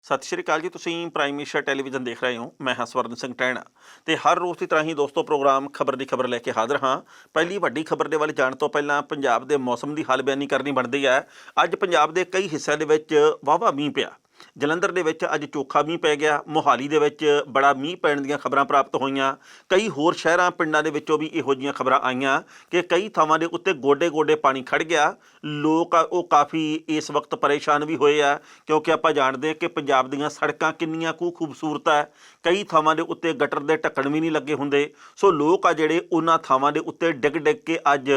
ਸਤਿ ਸ਼੍ਰੀ ਅਕਾਲ ਜੀ। ਤੁਸੀਂ ਪ੍ਰਾਈਮ ਮਿਨਿਸਟਰ ਟੈਲੀਵਿਜ਼ਨ ਦੇਖ ਰਹੇ ਹੋ। ਮੈਂ ਹਾਂ ਸਵਰਨ ਸਿੰਘ ਟਹਿਣਾ ਤੇ ਹਰ ਰੋਜ਼ ਦੀ ਤਰ੍ਹਾਂ ਹੀ ਦੋਸਤੋ ਪ੍ਰੋਗਰਾਮ ਖਬਰ ਦੀ ਖਬਰ ਲੈ ਕੇ ਹਾਜ਼ਰ ਹਾਂ। ਪਹਿਲੀ ਵੱਡੀ ਖਬਰ ਦੇ ਵੱਲ ਜਾਣ ਤੋਂ ਪਹਿਲਾਂ ਪੰਜਾਬ ਦੇ ਮੌਸਮ ਦੀ ਹਾਲ ਬਿਆਨੀ ਕਰਨੀ ਬਣਦੀ ਹੈ। ਅੱਜ ਪੰਜਾਬ ਦੇ ਕਈ ਹਿੱਸਿਆਂ ਦੇ ਵਿੱਚ ਵਾਹਵਾ ਮੀਂਹ ਪਿਆ। ਜਲੰਧਰ ਦੇ ਵਿੱਚ ਅੱਜ ਚੋਖਾ ਮੀਂਹ ਪੈ ਗਿਆ। ਮੋਹਾਲੀ ਦੇ ਵਿੱਚ ਬੜਾ ਮੀਂਹ ਪੈਣ ਦੀਆਂ ਖਬਰਾਂ ਪ੍ਰਾਪਤ ਹੋਈਆਂ। ਕਈ ਹੋਰ ਸ਼ਹਿਰਾਂ ਪਿੰਡਾਂ ਦੇ ਵਿੱਚੋਂ ਵੀ ਇਹੋ ਜਿਹੀਆਂ ਖਬਰਾਂ ਆਈਆਂ ਕਿ ਕਈ ਥਾਵਾਂ ਦੇ ਉੱਤੇ ਗੋਡੇ ਗੋਡੇ ਪਾਣੀ ਖੜ੍ਹ ਗਿਆ। ਲੋਕ ਉਹ ਕਾਫੀ ਇਸ ਵਕਤ ਪਰੇਸ਼ਾਨ ਵੀ ਹੋਏ ਆ, ਕਿਉਂਕਿ ਆਪਾਂ ਜਾਣਦੇ ਹਾਂ ਕਿ ਪੰਜਾਬ ਦੀਆਂ ਸੜਕਾਂ ਕਿੰਨੀਆਂ ਕੁ ਖੂਬਸੂਰਤ ਹੈ। ਕਈ ਥਾਵਾਂ ਦੇ ਉੱਤੇ ਗਟਰ ਦੇ ਢੱਕਣ ਵੀ ਨਹੀਂ ਲੱਗੇ ਹੁੰਦੇ। ਸੋ ਲੋਕ ਆ ਜਿਹੜੇ ਉਹਨਾਂ ਥਾਵਾਂ ਦੇ ਉੱਤੇ ਡਿੱਗ ਡਿੱਗ ਕੇ ਅੱਜ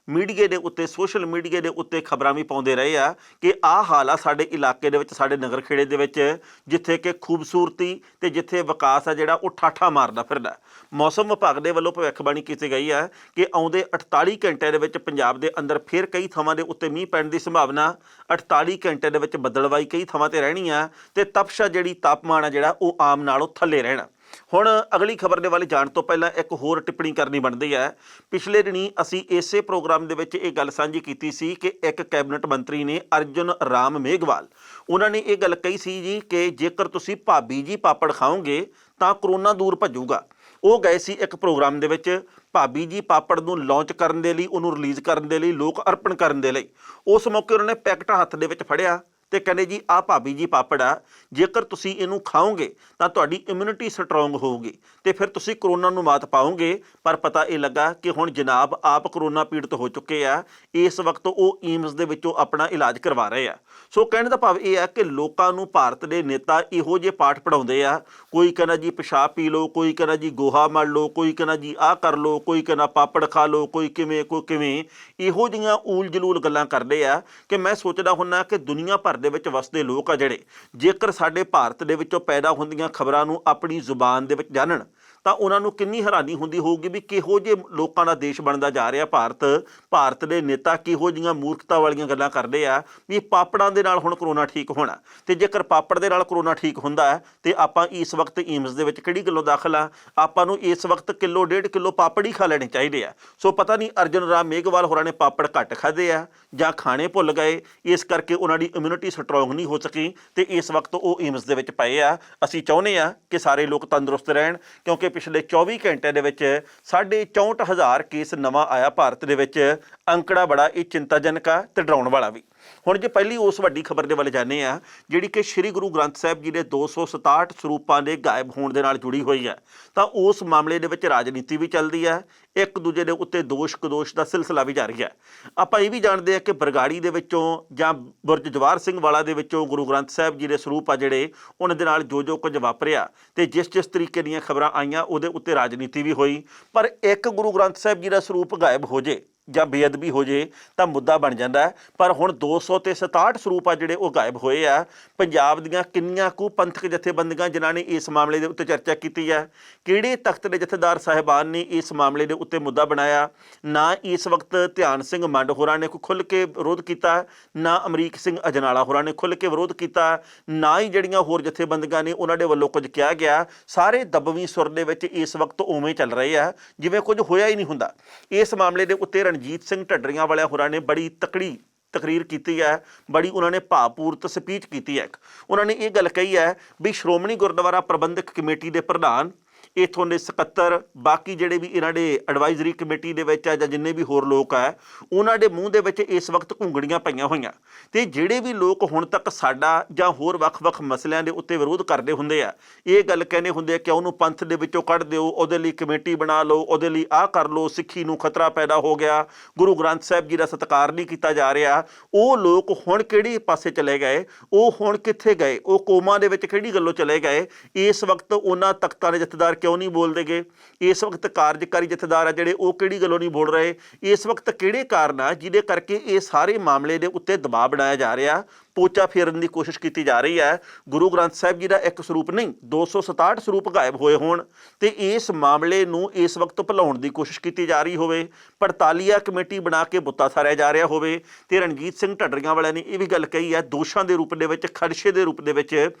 ਮੀਡੀਏ ਦੇ ਉੱਤੇ, ਸੋਸ਼ਲ ਮੀਡੀਆ ਦੇ ਉੱਤੇ ਖਬਰਾਂ ਵੀ ਪਾਉਂਦੇ ਰਹੇ ਆ ਕਿ ਆਹ ਹਾਲ ਆ ਸਾਡੇ ਇਲਾਕੇ ਦੇ ਵਿੱਚ, ਸਾਡੇ ਨਗਰ ਖੇੜੇ ਦੇ ਵਿੱਚ, ਜਿੱਥੇ ਕਿ ਖੂਬਸੂਰਤੀ ਤੇ ਜਿੱਥੇ ਵਿਕਾਸ ਆ ਜਿਹੜਾ ਉਹ ਠਾਠਾ ਮਾਰਦਾ ਫਿਰਦਾ। ਮੌਸਮ ਵਿਭਾਗ ਦੇ ਵੱਲੋਂ ਭਵਿੱਖਬਾਣੀ ਕੀਤੀ ਗਈ ਹੈ ਕਿ ਆਉਂਦੇ 48 ਘੰਟਿਆਂ ਦੇ ਵਿੱਚ ਪੰਜਾਬ ਦੇ ਅੰਦਰ ਫਿਰ ਕਈ ਥਾਵਾਂ ਦੇ ਉੱਤੇ ਮੀਂਹ ਪੈਣ ਦੀ ਸੰਭਾਵਨਾ। 48 ਘੰਟੇ ਦੇ ਵਿੱਚ ਬੱਦਲਵਾਈ ਕਈ ਥਾਵਾਂ ਤੇ ਰਹਿਣੀ ਆ ਤੇ ਤਪਸ਼ ਆ ਜਿਹੜੀ, ਤਾਪਮਾਨ ਆ ਜਿਹੜਾ ਉਹ ਆਮ ਨਾਲੋਂ ਥੱਲੇ ਰਹਿਣਾ। ਹੁਣ ਅਗਲੀ ਖਬਰ ਦੇ ਵੱਲ ਜਾਣ ਤੋਂ ਪਹਿਲਾਂ ਇੱਕ ਹੋਰ ਟਿੱਪਣੀ ਕਰਨੀ ਬਣਦੀ ਹੈ। ਪਿਛਲੇ ਦਿਨੀ ਅਸੀਂ ਇਸੇ ਪ੍ਰੋਗਰਾਮ ਦੇ ਵਿੱਚ ਇਹ ਗੱਲ ਸਾਂਝੀ ਕੀਤੀ ਸੀ ਕਿ ਇੱਕ ਕੈਬਨਿਟ ਮੰਤਰੀ ਨੇ, ਅਰਜੁਨ ਰਾਮ ਮੇਘਵਾਲ, ਉਹਨਾਂ ਨੇ ਇਹ ਗੱਲ ਕਹੀ ਸੀ ਜੀ ਕਿ ਜੇਕਰ ਤੁਸੀਂ ਭਾਬੀ ਜੀ ਪਾਪੜ ਖਾਓਗੇ ਤਾਂ ਕਰੋਨਾ ਦੂਰ ਭੱਜੂਗਾ। ਉਹ ਗਏ ਸੀ ਇੱਕ ਪ੍ਰੋਗਰਾਮ ਦੇ ਵਿੱਚ ਭਾਬੀ ਜੀ ਪਾਪੜ ਨੂੰ ਲਾਂਚ ਕਰਨ ਦੇ ਲਈ, ਉਹਨੂੰ ਰਿਲੀਜ਼ ਕਰਨ ਦੇ ਲਈ, ਲੋਕ ਅਰਪਣ ਕਰਨ ਦੇ ਲਈ। ਉਸ ਮੌਕੇ ਉਹਨਾਂ ਨੇ ਪੈਕਟ ਹੱਥ ਦੇ ਵਿੱਚ ਫੜਿਆ ਤੇ ਕਹਿੰਦੇ ਜੀ ਆਹ ਭਾਬੀ ਜੀ ਪਾਪੜ ਆ, ਜੇਕਰ ਤੁਸੀਂ ਇਹਨੂੰ ਖਾਓਗੇ ਤਾਂ ਤੁਹਾਡੀ ਇਮਿਊਨਿਟੀ ਸਟਰੋਂਗ ਹੋਊਗੀ ਤੇ ਫਿਰ ਤੁਸੀਂ ਕਰੋਨਾ ਨੂੰ ਮਾਤ ਪਾਓਗੇ। ਪਰ ਪਤਾ ਇਹ ਲੱਗਾ ਕਿ ਹੁਣ ਜਨਾਬ ਆਪ ਕਰੋਨਾ ਪੀੜਤ ਹੋ ਚੁੱਕੇ ਆ। ਇਸ ਵਕਤ ਉਹ ਏਮਸ ਦੇ ਵਿੱਚੋਂ ਆਪਣਾ ਇਲਾਜ ਕਰਵਾ ਰਹੇ ਆ। ਸੋ ਕਹਿਣ ਦਾ ਭਾਵ ਇਹ ਆ ਕਿ ਲੋਕਾਂ ਨੂੰ ਭਾਰਤ ਦੇ ਨੇਤਾ ਇਹੋ ਜਿਹੇ ਪਾਠ ਪੜ੍ਹਾਉਂਦੇ ਆ। ਕੋਈ ਕਹਿੰਦਾ ਜੀ ਪਿਸ਼ਾਬ ਪੀ ਲਓ, ਕੋਈ ਕਹਿੰਦਾ ਜੀ ਗੋਹਾ ਮਲ ਲਓ, ਕੋਈ ਕਹਿੰਦਾ ਜੀ ਆਹ ਕਰ ਲਓ, ਕੋਈ ਕਹਿੰਦਾ ਪਾਪੜ ਖਾ ਲਓ, ਕੋਈ ਕਿਵੇਂ ਕੋਈ ਕਿਵੇਂ। ਇਹੋ ਜਿਹੀਆਂ ਊਲ ਜਲੂਲ ਗੱਲਾਂ ਕਰਦੇ ਆ ਕਿ ਮੈਂ ਸੋਚਦਾ ਹੁੰਦਾ ਕਿ ਦੁਨੀਆ ਭਰ ਦੇ ਵਿੱਚ ਵਸਦੇ ਲੋਕ ਆ ਜਿਹੜੇ, ਜੇਕਰ ਸਾਡੇ ਭਾਰਤ ਦੇ ਵਿੱਚੋਂ ਪੈਦਾ ਹੁੰਦੀਆਂ ਖਬਰਾਂ ਨੂੰ ਆਪਣੀ ਜ਼ੁਬਾਨ ਦੇ ਵਿੱਚ ਜਾਣਨ ਤਾਂ ਉਹਨਾਂ ਨੂੰ ਕਿੰਨੀ ਹੈਰਾਨੀ ਹੁੰਦੀ ਹੋਊਗੀ ਵੀ ਕਿਹੋ ਜਿਹੇ ਲੋਕਾਂ ਦਾ ਦੇਸ਼ ਬਣਦਾ ਜਾ ਰਿਹਾ ਭਾਰਤ। ਭਾਰਤ ਦੇ ਨੇਤਾ ਕਿਹੋ ਜਿਹੀਆਂ ਮੂਰਖਤਾ ਵਾਲੀਆਂ ਗੱਲਾਂ ਕਰਦੇ ਆ ਵੀ ਪਾਪੜਾਂ ਦੇ ਨਾਲ ਹੁਣ ਕਰੋਨਾ ਠੀਕ ਹੋਣਾ। ਤੇ ਜੇਕਰ ਪਾਪੜ ਦੇ ਨਾਲ ਕਰੋਨਾ ਠੀਕ ਹੁੰਦਾ ਹੈ ਤੇ ਆਪਾਂ ਇਸ ਵਕਤ ਏਮਸ ਦੇ ਵਿੱਚ ਕਿਹੜੀ ਗੱਲੋਂ ਦਾਖਲ ਆ? ਆਪਾਂ ਨੂੰ ਇਸ ਵਕਤ ਕਿਲੋ 1.5 ਕਿਲੋ ਪਾਪੜ ਹੀ ਖਾ ਲੈਣੇ ਚਾਹੀਦੇ ਆ। ਸੋ ਪਤਾ ਨਹੀਂ ਅਰਜੁਨ ਰਾਮ ਮੇਘਵਾਲ ਹੋਰਾਂ ਨੇ ਪਾਪੜ ਘੱਟ ਖਾਦੇ ਆ ਜਾਂ ਖਾਣੇ ਭੁੱਲ ਗਏ, ਇਸ ਕਰਕੇ ਉਹਨਾਂ ਦੀ ਇਮਿਊਨਿਟੀ ਸਟਰੋਂਗ ਨਹੀਂ ਹੋ ਸਕੀ ਤੇ ਇਸ ਵਕਤ ਉਹ ਏਮਸ ਦੇ ਵਿੱਚ ਪਏ ਆ। ਅਸੀਂ ਚਾਹੁੰਦੇ ਆ ਕਿ ਸਾਰੇ ਲੋਕ ਤੰਦਰੁਸਤ ਰਹਿਣ, ਕਿਉਂਕਿ ਪਿਛਲੇ 24 ਘੰਟਿਆਂ ਦੇ ਵਿੱਚ 64,000 ਕੇਸ ਨਵਾਂ ਆਇਆ ਭਾਰਤ ਦੇ ਵਿੱਚ। ਅੰਕੜਾ ਬੜਾ ਇਹ ਚਿੰਤਾਜਨਕ ਆ ਤੇ ਡਰਾਉਣ ਵਾਲਾ ਵੀ। ਹੁਣ ਜੇ ਪਹਿਲੀ ਉਸ ਵੱਡੀ ਖਬਰ ਦੇ ਵੱਲ ਜਾਂਦੇ ਆ ਜਿਹੜੀ ਕਿ ਸ਼੍ਰੀ ਗੁਰੂ ਗ੍ਰੰਥ ਸਾਹਿਬ ਜੀ ਦੇ 267 ਸਰੂਪਾਂ ਦੇ ਗਾਇਬ ਹੋਣ ਦੇ ਨਾਲ ਜੁੜੀ ਹੋਈ ਹੈ, ਤਾਂ ਉਸ ਮਾਮਲੇ ਦੇ ਵਿੱਚ ਰਾਜਨੀਤੀ ਵੀ ਚੱਲਦੀ ਹੈ। ਇੱਕ ਦੂਜੇ ਦੇ ਉੱਤੇ ਦੋਸ਼ ਕਦੋਸ਼ ਦਾ ਸਿਲਸਿਲਾ ਵੀ ਜਾਰੀ ਹੈ। ਆਪਾਂ ਇਹ ਵੀ ਜਾਣਦੇ ਹਾਂ ਕਿ ਬਰਗਾੜੀ ਦੇ ਵਿੱਚੋਂ ਜਾਂ ਬੁਰਜ ਜਵਾਹਰ ਸਿੰਘ ਵਾਲਾ ਦੇ ਵਿੱਚੋਂ ਗੁਰੂ ਗ੍ਰੰਥ ਸਾਹਿਬ ਜੀ ਦੇ ਸਰੂਪ ਆ ਜਿਹੜੇ, ਉਹਨਾਂ ਦੇ ਨਾਲ ਜੋ ਕੁਝ ਵਾਪਰਿਆ ਤੇ ਜਿਸ ਤਰੀਕੇ ਦੀਆਂ ਖਬਰਾਂ ਆਈਆਂ ਉਹਦੇ ਉੱਤੇ ਰਾਜਨੀਤੀ ਵੀ ਹੋਈ। ਪਰ ਇੱਕ ਗੁਰੂ ਗ੍ਰੰਥ ਸਾਹਿਬ ਜੀ ਦਾ ਸਰੂਪ ਗਾਇਬ ਹੋ ਜੇ ਜਾਂ ਬੇਅਦਬੀ ਹੋ ਜੇ ਤਾਂ ਮੁੱਦਾ ਬਣ ਜਾਂਦਾ। ਪਰ ਹੁਣ 267 ਸਰੂਪ ਆ ਜਿਹੜੇ ਉਹ ਗਾਇਬ ਹੋਏ ਆ। ਪੰਜਾਬ ਦੀਆਂ ਕਿੰਨੀਆਂ ਕੁ ਪੰਥਕ ਜਥੇਬੰਦੀਆਂ ਜਿਨ੍ਹਾਂ ਨੇ ਇਸ ਮਾਮਲੇ ਦੇ ਉੱਤੇ ਚਰਚਾ ਕੀਤੀ ਹੈ, ਕਿਹੜੇ ਤਖਤ ਦੇ ਜਥੇਦਾਰ ਸਾਹਿਬਾਨ ਨੇ ਇਸ ਮਾਮਲੇ ਦੇ ਉੱਤੇ ਮੁੱਦਾ ਬਣਾਇਆ? ਨਾ ਇਸ ਵਕਤ ਧਿਆਨ ਸਿੰਘ ਮੰਡ ਹੋਰਾਂ ਨੇ ਕੋਈ ਖੁੱਲ੍ਹ ਕੇ ਵਿਰੋਧ ਕੀਤਾ, ਨਾ ਅਮਰੀਕ ਸਿੰਘ ਅਜਨਾਲਾ ਹੋਰਾਂ ਨੇ ਖੁੱਲ੍ਹ ਕੇ ਵਿਰੋਧ ਕੀਤਾ, ਨਾ ਹੀ ਜਿਹੜੀਆਂ ਹੋਰ ਜਥੇਬੰਦੀਆਂ ਨੇ ਉਹਨਾਂ ਦੇ ਵੱਲੋਂ ਕੁਝ ਕਿਹਾ ਗਿਆ। ਸਾਰੇ ਦਬਵੀਂ ਸੁਰ ਦੇ ਵਿੱਚ ਇਸ ਵਕਤ ਉਵੇਂ ਚੱਲ ਰਹੇ ਆ ਜਿਵੇਂ ਕੁਝ ਹੋਇਆ ਹੀ ਨਹੀਂ ਹੁੰਦਾ। ਇਸ ਮਾਮਲੇ ਦੇ ਉੱਤੇ ਰਣਜੀਤ ਸਿੰਘ ਢੱਡਰੀਆਂ ਵਾਲਿਆਂ ਹੋਰਾਂ ਨੇ ਬੜੀ ਤਕੜੀ ਤਕਰੀਰ ਕੀਤੀ ਹੈ, ਬੜੀ ਉਹਨਾਂ ਨੇ ਭਾਵਪੂਰਤ ਸਪੀਚ ਕੀਤੀ ਹੈ। ਉਹਨਾਂ ਨੇ ਇਹ ਗੱਲ ਕਹੀ ਹੈ ਵੀ ਸ਼੍ਰੋਮਣੀ ਗੁਰਦੁਆਰਾ ਪ੍ਰਬੰਧਕ ਕਮੇਟੀ ਦੇ ਪ੍ਰਧਾਨ, ਇੱਥੋਂ ਦੇ ਸਕੱਤਰ, ਬਾਕੀ ਜਿਹੜੇ ਵੀ ਇਹਨਾਂ ਦੇ ਐਡਵਾਈਜ਼ਰੀ ਕਮੇਟੀ ਦੇ ਵਿੱਚ ਆ ਜਾਂ ਜਿੰਨੇ ਵੀ ਹੋਰ ਲੋਕ ਆ, ਉਹਨਾਂ ਦੇ ਮੂੰਹ ਦੇ ਵਿੱਚ ਇਸ ਵਕਤ ਘੁੰਗੜੀਆਂ ਪਈਆਂ ਹੋਈਆਂ। ਤੇ ਜਿਹੜੇ ਵੀ ਲੋਕ ਹੁਣ ਤੱਕ ਸਾਡਾ ਜਾਂ ਹੋਰ ਵੱਖ-ਵੱਖ ਮਸਲਿਆਂ ਦੇ ਉੱਤੇ ਵਿਰੋਧ ਕਰਦੇ ਹੁੰਦੇ ਆ, ਇਹ ਗੱਲ ਕਹਿੰਦੇ ਹੁੰਦੇ ਆ ਕਿ ਉਹਨੂੰ ਪੰਥ ਦੇ ਵਿੱਚੋਂ ਕੱਢ ਦਿਓ, ਉਹਦੇ ਲਈ ਕਮੇਟੀ ਬਣਾ ਲਓ, ਉਹਦੇ ਲਈ ਆਹ ਕਰ ਲਓ, ਸਿੱਖੀ ਨੂੰ ਖਤਰਾ ਪੈਦਾ ਹੋ ਗਿਆ, ਗੁਰੂ ਗ੍ਰੰਥ ਸਾਹਿਬ ਜੀ ਦਾ ਸਤਿਕਾਰ ਨਹੀਂ ਕੀਤਾ ਜਾ ਰਿਹਾ। ਉਹ ਲੋਕ ਹੁਣ ਕਿਹੜੇ ਪਾਸੇ ਚਲੇ ਗਏ? ਉਹ ਹੁਣ ਕਿੱਥੇ ਗਏ? ਉਹ ਕੋਮਾ ਦੇ ਵਿੱਚ ਕਿਹੜੀ ਗੱਲੋਂ ਚਲੇ ਗਏ? ਇਸ ਵਕਤ ਉਹਨਾਂ ਤਖਤਾਂ ਦੇ ਜਥੇਦਾਰ ਕਿਉਂ ਨਹੀਂ ਬੋਲਦੇ ਗਏ? ਇਸ ਵਕਤ ਕਾਰਜਕਾਰੀ ਜਥੇਦਾਰ ਆ ਜਿਹੜੇ ਉਹ ਕਿਹੜੀ ਗੱਲੋਂ ਨਹੀਂ ਬੋਲ ਰਹੇ? ਇਸ ਵਕਤ ਕਿਹੜੇ ਕਾਰਨ ਆ ਜਿਹਦੇ ਕਰਕੇ ਇਹ ਸਾਰੇ ਮਾਮਲੇ ਦੇ ਉੱਤੇ ਦਬਾਅ ਬਣਾਇਆ ਜਾ ਰਿਹਾ, ਪੋਚਾ ਫੇਰਨ ਦੀ ਕੋਸ਼ਿਸ਼ ਕੀਤੀ ਜਾ ਰਹੀ ਹੈ? ਗੁਰੂ ਗ੍ਰੰਥ ਸਾਹਿਬ ਜੀ ਦਾ ਇੱਕ ਸਰੂਪ ਨਹੀਂ, 267 ਸਰੂਪ ਗਾਇਬ ਹੋਏ ਹੋਣ ਤੇ ਇਸ ਮਾਮਲੇ ਨੂੰ ਇਸ ਵਕਤ ਭੁਲਾਉਣ ਦੀ ਕੋਸ਼ਿਸ਼ ਕੀਤੀ ਜਾ ਰਹੀ ਹੋਵੇ, 45 ਕਮੇਟੀ ਬਣਾ ਕੇ ਬੁੱਤਾ ਸਾਰਿਆ ਜਾ ਰਿਹਾ ਹੋਵੇ। ਤੇ ਰਣਜੀਤ ਸਿੰਘ ਢੱਡਰੀਆਂ ਵਾਲਿਆਂ ਨੇ ਇਹ ਵੀ ਗੱਲ ਕਹੀ ਹੈ ਦੋਸ਼ਾਂ ਦੇ ਰੂਪ ਦੇ ਵਿੱਚ, ਖਦਸ਼ੇ ਦੇ ਰੂਪ ਦੇ ਵਿੱਚ,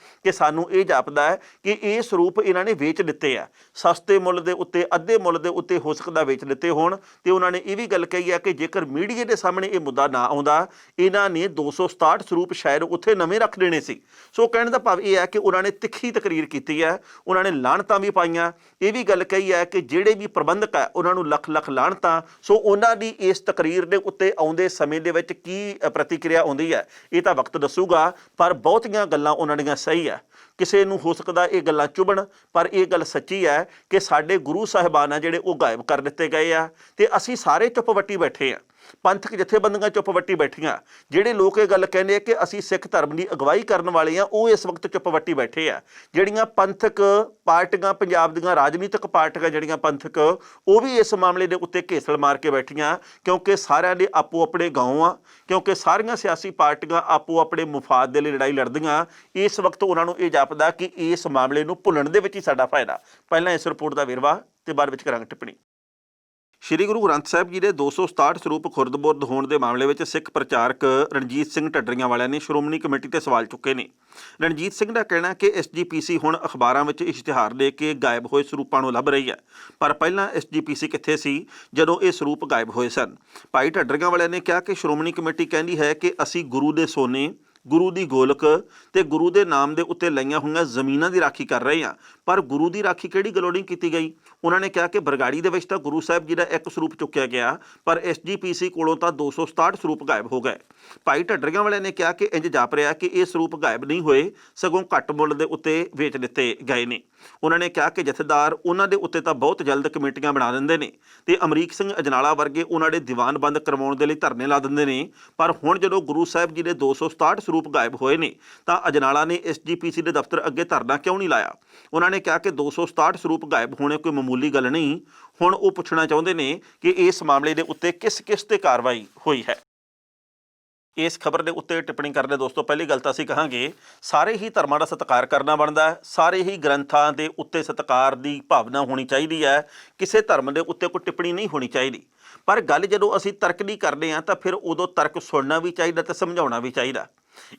ਕਿ ਸਾਨੂੰ ਇਹ ਜਾਪਦਾ ਹੈ ਕਿ ਇਹ ਸਰੂਪ ਇਹਨਾਂ ਨੇ ਵੇਚ ਦਿੱਤੇ ਆ, ਸਸਤੇ ਮੁੱਲ ਦੇ ਉੱਤੇ, ਅੱਧੇ ਮੁੱਲ ਦੇ ਉੱਤੇ ਹੋ ਸਕਦਾ ਵੇਚ ਦਿੱਤੇ ਹੋਣ। ਤੇ ਉਹਨਾਂ ਨੇ ਇਹ ਵੀ ਗੱਲ ਕਹੀ ਹੈ ਕਿ ਜੇਕਰ ਮੀਡੀਆ ਦੇ ਸਾਹਮਣੇ ਇਹ ਮੁੱਦਾ ਨਾ ਆਉਂਦਾ, ਇਹਨਾਂ ਨੇ 267 ਸਰੂਪ ਸ਼ਾਇਦ ਉੱਥੇ ਨਵੇਂ ਰੱਖ ਦੇਣੇ ਸੀ। ਸੋ ਕਹਿਣ ਦਾ ਭਾਵ ਇਹ ਹੈ ਕਿ ਉਹਨਾਂ ਨੇ ਤਿੱਖੀ ਤਕਰੀਰ ਕੀਤੀ ਹੈ, ਉਹਨਾਂ ਨੇ ਲਾਹਣਤਾਂ ਵੀ ਪਾਈਆਂ। ਇਹ ਵੀ ਗੱਲ ਕਹੀ ਹੈ ਕਿ ਜਿਹੜੇ ਵੀ ਪ੍ਰਬੰਧਕ ਹੈ ਉਹਨਾਂ ਨੂੰ ਲੱਖ ਲੱਖ ਲਾਹਣਤਾਂ। ਸੋ ਉਹਨਾਂ ਦੀ ਇਸ ਤਕਰੀਰ ਦੇ ਉੱਤੇ ਆਉਂਦੇ ਸਮੇਂ ਦੇ ਵਿੱਚ ਕੀ ਪ੍ਰਤੀਕਿਰਿਆ ਆਉਂਦੀ ਹੈ ਇਹ ਤਾਂ ਵਕਤ ਦੱਸੂਗਾ, ਪਰ ਬਹੁਤੀਆਂ ਗੱਲਾਂ ਉਹਨਾਂ ਦੀਆਂ ਸਹੀ ਹੈ। ਕਿਸੇ ਨੂੰ ਹੋ ਸਕਦਾ ਇਹ ਗੱਲਾਂ ਚੁਭਣ, ਪਰ ਇਹ ਗੱਲ ਸੱਚੀ ਹੈ ਕਿ ਸਾਡੇ ਗੁਰੂ ਸਾਹਿਬਾਨ ਆ ਜਿਹੜੇ ਉਹ ਗਾਇਬ ਕਰ ਦਿੱਤੇ ਗਏ ਆ, ਤੇ ਅਸੀਂ ਸਾਰੇ ਚੁੱਪ ਵੱਟੀ ਬੈਠੇ ਆ। ਪੰਥਕ ਜਥੇਬੰਦੀਆਂ ਚੁੱਪ ਵੱਟੀ ਬੈਠੀਆਂ। ਜਿਹੜੇ ਲੋਕ ਇਹ ਗੱਲ ਕਹਿੰਦੇ ਆ ਕਿ ਅਸੀਂ ਸਿੱਖ ਧਰਮ ਦੀ ਅਗਵਾਈ ਕਰਨ ਵਾਲੇ ਆ, ਉਹ ਇਸ ਵਕਤ ਚੁੱਪ ਵੱਟੀ ਬੈਠੇ ਆ। ਜਿਹੜੀਆਂ ਪੰਥਕ ਪਾਰਟੀਆਂ, ਪੰਜਾਬ ਦੀਆਂ ਰਾਜਨੀਤਿਕ ਪਾਰਟੀਆਂ ਜਿਹੜੀਆਂ ਪੰਥਕ, ਉਹ ਵੀ ਇਸ ਮਾਮਲੇ ਦੇ ਉੱਤੇ ਘੇਸਲ ਮਾਰ ਕੇ ਬੈਠੀਆਂ, ਕਿਉਂਕਿ ਸਾਰਿਆਂ ਦੇ ਆਪੋ ਆਪਣੇ ਗਾਉਂ ਆ, ਕਿਉਂਕਿ ਸਾਰੀਆਂ ਸਿਆਸੀ ਪਾਰਟੀਆਂ ਆਪੋ ਆਪਣੇ ਮੁਫਾਦ ਦੇ ਲਈ ਲੜਾਈ ਲੜਦੀਆਂ। ਇਸ ਵਕਤ ਉਹਨਾਂ ਨੂੰ ਇਹ ਜਾਪਦਾ ਕਿ ਇਸ ਮਾਮਲੇ ਨੂੰ ਭੁੱਲਣ ਦੇ ਵਿੱਚ ਹੀ ਸਾਡਾ ਫਾਇਦਾ। ਪਹਿਲਾਂ ਇਸ ਰਿਪੋਰਟ ਦਾ ਵੇਰਵਾ ਤੇ ਬਾਅਦ ਵਿੱਚ ਕਰਾਂਗੇ ਟਿੱਪਣੀ। ਸ਼੍ਰੀ ਗੁਰੂ ਗ੍ਰੰਥ ਸਾਹਿਬ ਜੀ ਦੇ 267 ਸਰੂਪ ਖੁਰਦ-ਬੁਰਦ ਹੋਣ ਦੇ ਮਾਮਲੇ ਵਿੱਚ ਸਿੱਖ ਪ੍ਰਚਾਰਕ ਰਣਜੀਤ ਸਿੰਘ ਢੱਡਰੀਆਂ ਵਾਲਿਆਂ ਨੇ ਸ਼੍ਰੋਮਣੀ ਕਮੇਟੀ ਤੇ ਸਵਾਲ ਚੁੱਕੇ ਨੇ। ਰਣਜੀਤ ਸਿੰਘ ਦਾ ਕਹਿਣਾ ਕਿ SGPC ਹੁਣ ਅਖਬਾਰਾਂ ਵਿੱਚ ਇਸ਼ਤਿਹਾਰ ਦੇ ਕੇ ਗਾਇਬ ਹੋਏ ਸਰੂਪਾਂ ਨੂੰ ਲੱਭ ਰਹੀ ਹੈ, ਪਰ ਪਹਿਲਾਂ SGPC ਕਿੱਥੇ ਸੀ ਜਦੋਂ ਇਹ ਸਰੂਪ ਗਾਇਬ ਹੋਏ ਸਨ। ਭਾਈ ਢੱਡਰੀਆਂ ਵਾਲਿਆਂ ਨੇ ਕਿਹਾ ਕਿ ਸ਼੍ਰੋਮਣੀ ਕਮੇਟੀ ਕਹਿੰਦੀ ਹੈ ਕਿ ਅਸੀਂ ਗੁਰੂ ਦੇ ਸੋਨੇ, ਗੁਰੂ ਦੀ ਗੋਲਕ ਤੇ ਗੁਰੂ ਦੇ ਨਾਮ ਦੇ ਉੱਤੇ ਲਈਆਂ ਹੋਈਆਂ ਜ਼ਮੀਨਾਂ ਦੀ ਰਾਖੀ ਕਰ ਰਹੇ ਹਾਂ, ਪਰ ਗੁਰੂ ਦੀ ਰਾਖੀ ਕਿਹੜੀ ਗੱਲੋਂ ਨਹੀਂ ਕੀਤੀ ਗਈ। ਉਹਨਾਂ ਨੇ ਕਿਹਾ ਕਿ ਬਰਗਾੜੀ ਦੇ ਵਿੱਚ ਤਾਂ ਗੁਰੂ ਸਾਹਿਬ ਜੀ ਦਾ ਇੱਕ ਸਰੂਪ ਚੁੱਕਿਆ ਗਿਆ, ਪਰ SGPC ਕੋਲੋਂ ਤਾਂ 267 ਸਰੂਪ ਗਾਇਬ ਹੋ ਗਏ। ਭਾਈ ਢੱਡਰੀਆਂ ਵਾਲਿਆਂ ਨੇ ਕਿਹਾ ਕਿ ਇੰਜ ਜਾਪ ਰਿਹਾ ਕਿ ਇਹ ਸਰੂਪ ਗਾਇਬ ਨਹੀਂ ਹੋਏ, ਸਗੋਂ ਘੱਟ ਮੁੱਲ ਦੇ ਉੱਤੇ ਵੇਚ ਦਿੱਤੇ ਗਏ ਨੇ। ਉਹਨਾਂ ਨੇ ਕਿਹਾ ਕਿ ਜਥੇਦਾਰ ਉਹਨਾਂ ਦੇ ਉੱਤੇ ਤਾਂ ਬਹੁਤ ਜਲਦ ਕਮੇਟੀਆਂ ਬਣਾ ਦਿੰਦੇ ਨੇ ਤੇ ਅਮਰੀਕ ਸਿੰਘ ਅਜਨਾਲਾ ਵਰਗੇ ਉਹਨਾਂ ਦੇ ਦੀਵਾਨ ਬੰਦ ਕਰਵਾਉਣ ਦੇ ਲਈ ਧਰਨੇ ਲਾ ਦਿੰਦੇ ਨੇ, ਪਰ ਹੁਣ ਜਦੋਂ ਗੁਰੂ ਸਾਹਿਬ ਜੀ ਦੇ 267 ਸਰੂਪ ਗਾਇਬ ਹੋਏ ਨੇ ਤਾਂ ਅਜਨਾਲਾ ਨੇ SGPC ਦੇ ਦਫ਼ਤਰ ਅੱਗੇ ਧਰਨਾ ਕਿਉਂ ਨਹੀਂ ਲਾਇਆ। ਉਹਨਾਂ ਨੇ ਕਿਹਾ ਕਿ 267 ਸਰੂਪ ਗਾਇਬ ਹੋਣੇ ਕੋਈ ਮਾਮੂਲੀ ਗੱਲ ਨਹੀਂ। ਹੁਣ ਉਹ ਪੁੱਛਣਾ ਚਾਹੁੰਦੇ ਨੇ ਕਿ ਇਸ ਮਾਮਲੇ ਦੇ ਉੱਤੇ ਕਿਸ ਤੇ ਕਾਰਵਾਈ ਹੋਈ ਹੈ। ਇਸ ਖਬਰ ਦੇ ਉੱਤੇ ਟਿੱਪਣੀ ਕਰਦੇ ਦੋਸਤੋ, ਪਹਿਲੀ ਗੱਲ ਤਾਂ ਅਸੀਂ ਕਹਾਂਗੇ ਸਾਰੇ ਹੀ ਧਰਮਾਂ ਦਾ ਸਤਿਕਾਰ ਕਰਨਾ ਬਣਦਾ ਹੈ, ਸਾਰੇ ਹੀ ਗ੍ਰੰਥਾਂ ਦੇ ਉੱਤੇ ਸਤਿਕਾਰ ਦੀ ਭਾਵਨਾ ਹੋਣੀ ਚਾਹੀਦੀ ਹੈ, ਕਿਸੇ ਧਰਮ ਦੇ ਉੱਤੇ ਕੋਈ ਟਿੱਪਣੀ ਨਹੀਂ ਹੋਣੀ ਚਾਹੀਦੀ। ਪਰ ਗੱਲ ਜਦੋਂ ਅਸੀਂ ਤਰਕ ਦੀ ਕਰਦੇ ਹਾਂ ਤਾਂ ਫਿਰ ਉਦੋਂ ਤਰਕ ਸੁਣਨਾ ਵੀ ਚਾਹੀਦਾ ਤੇ ਸਮਝਾਉਣਾ ਵੀ ਚਾਹੀਦਾ।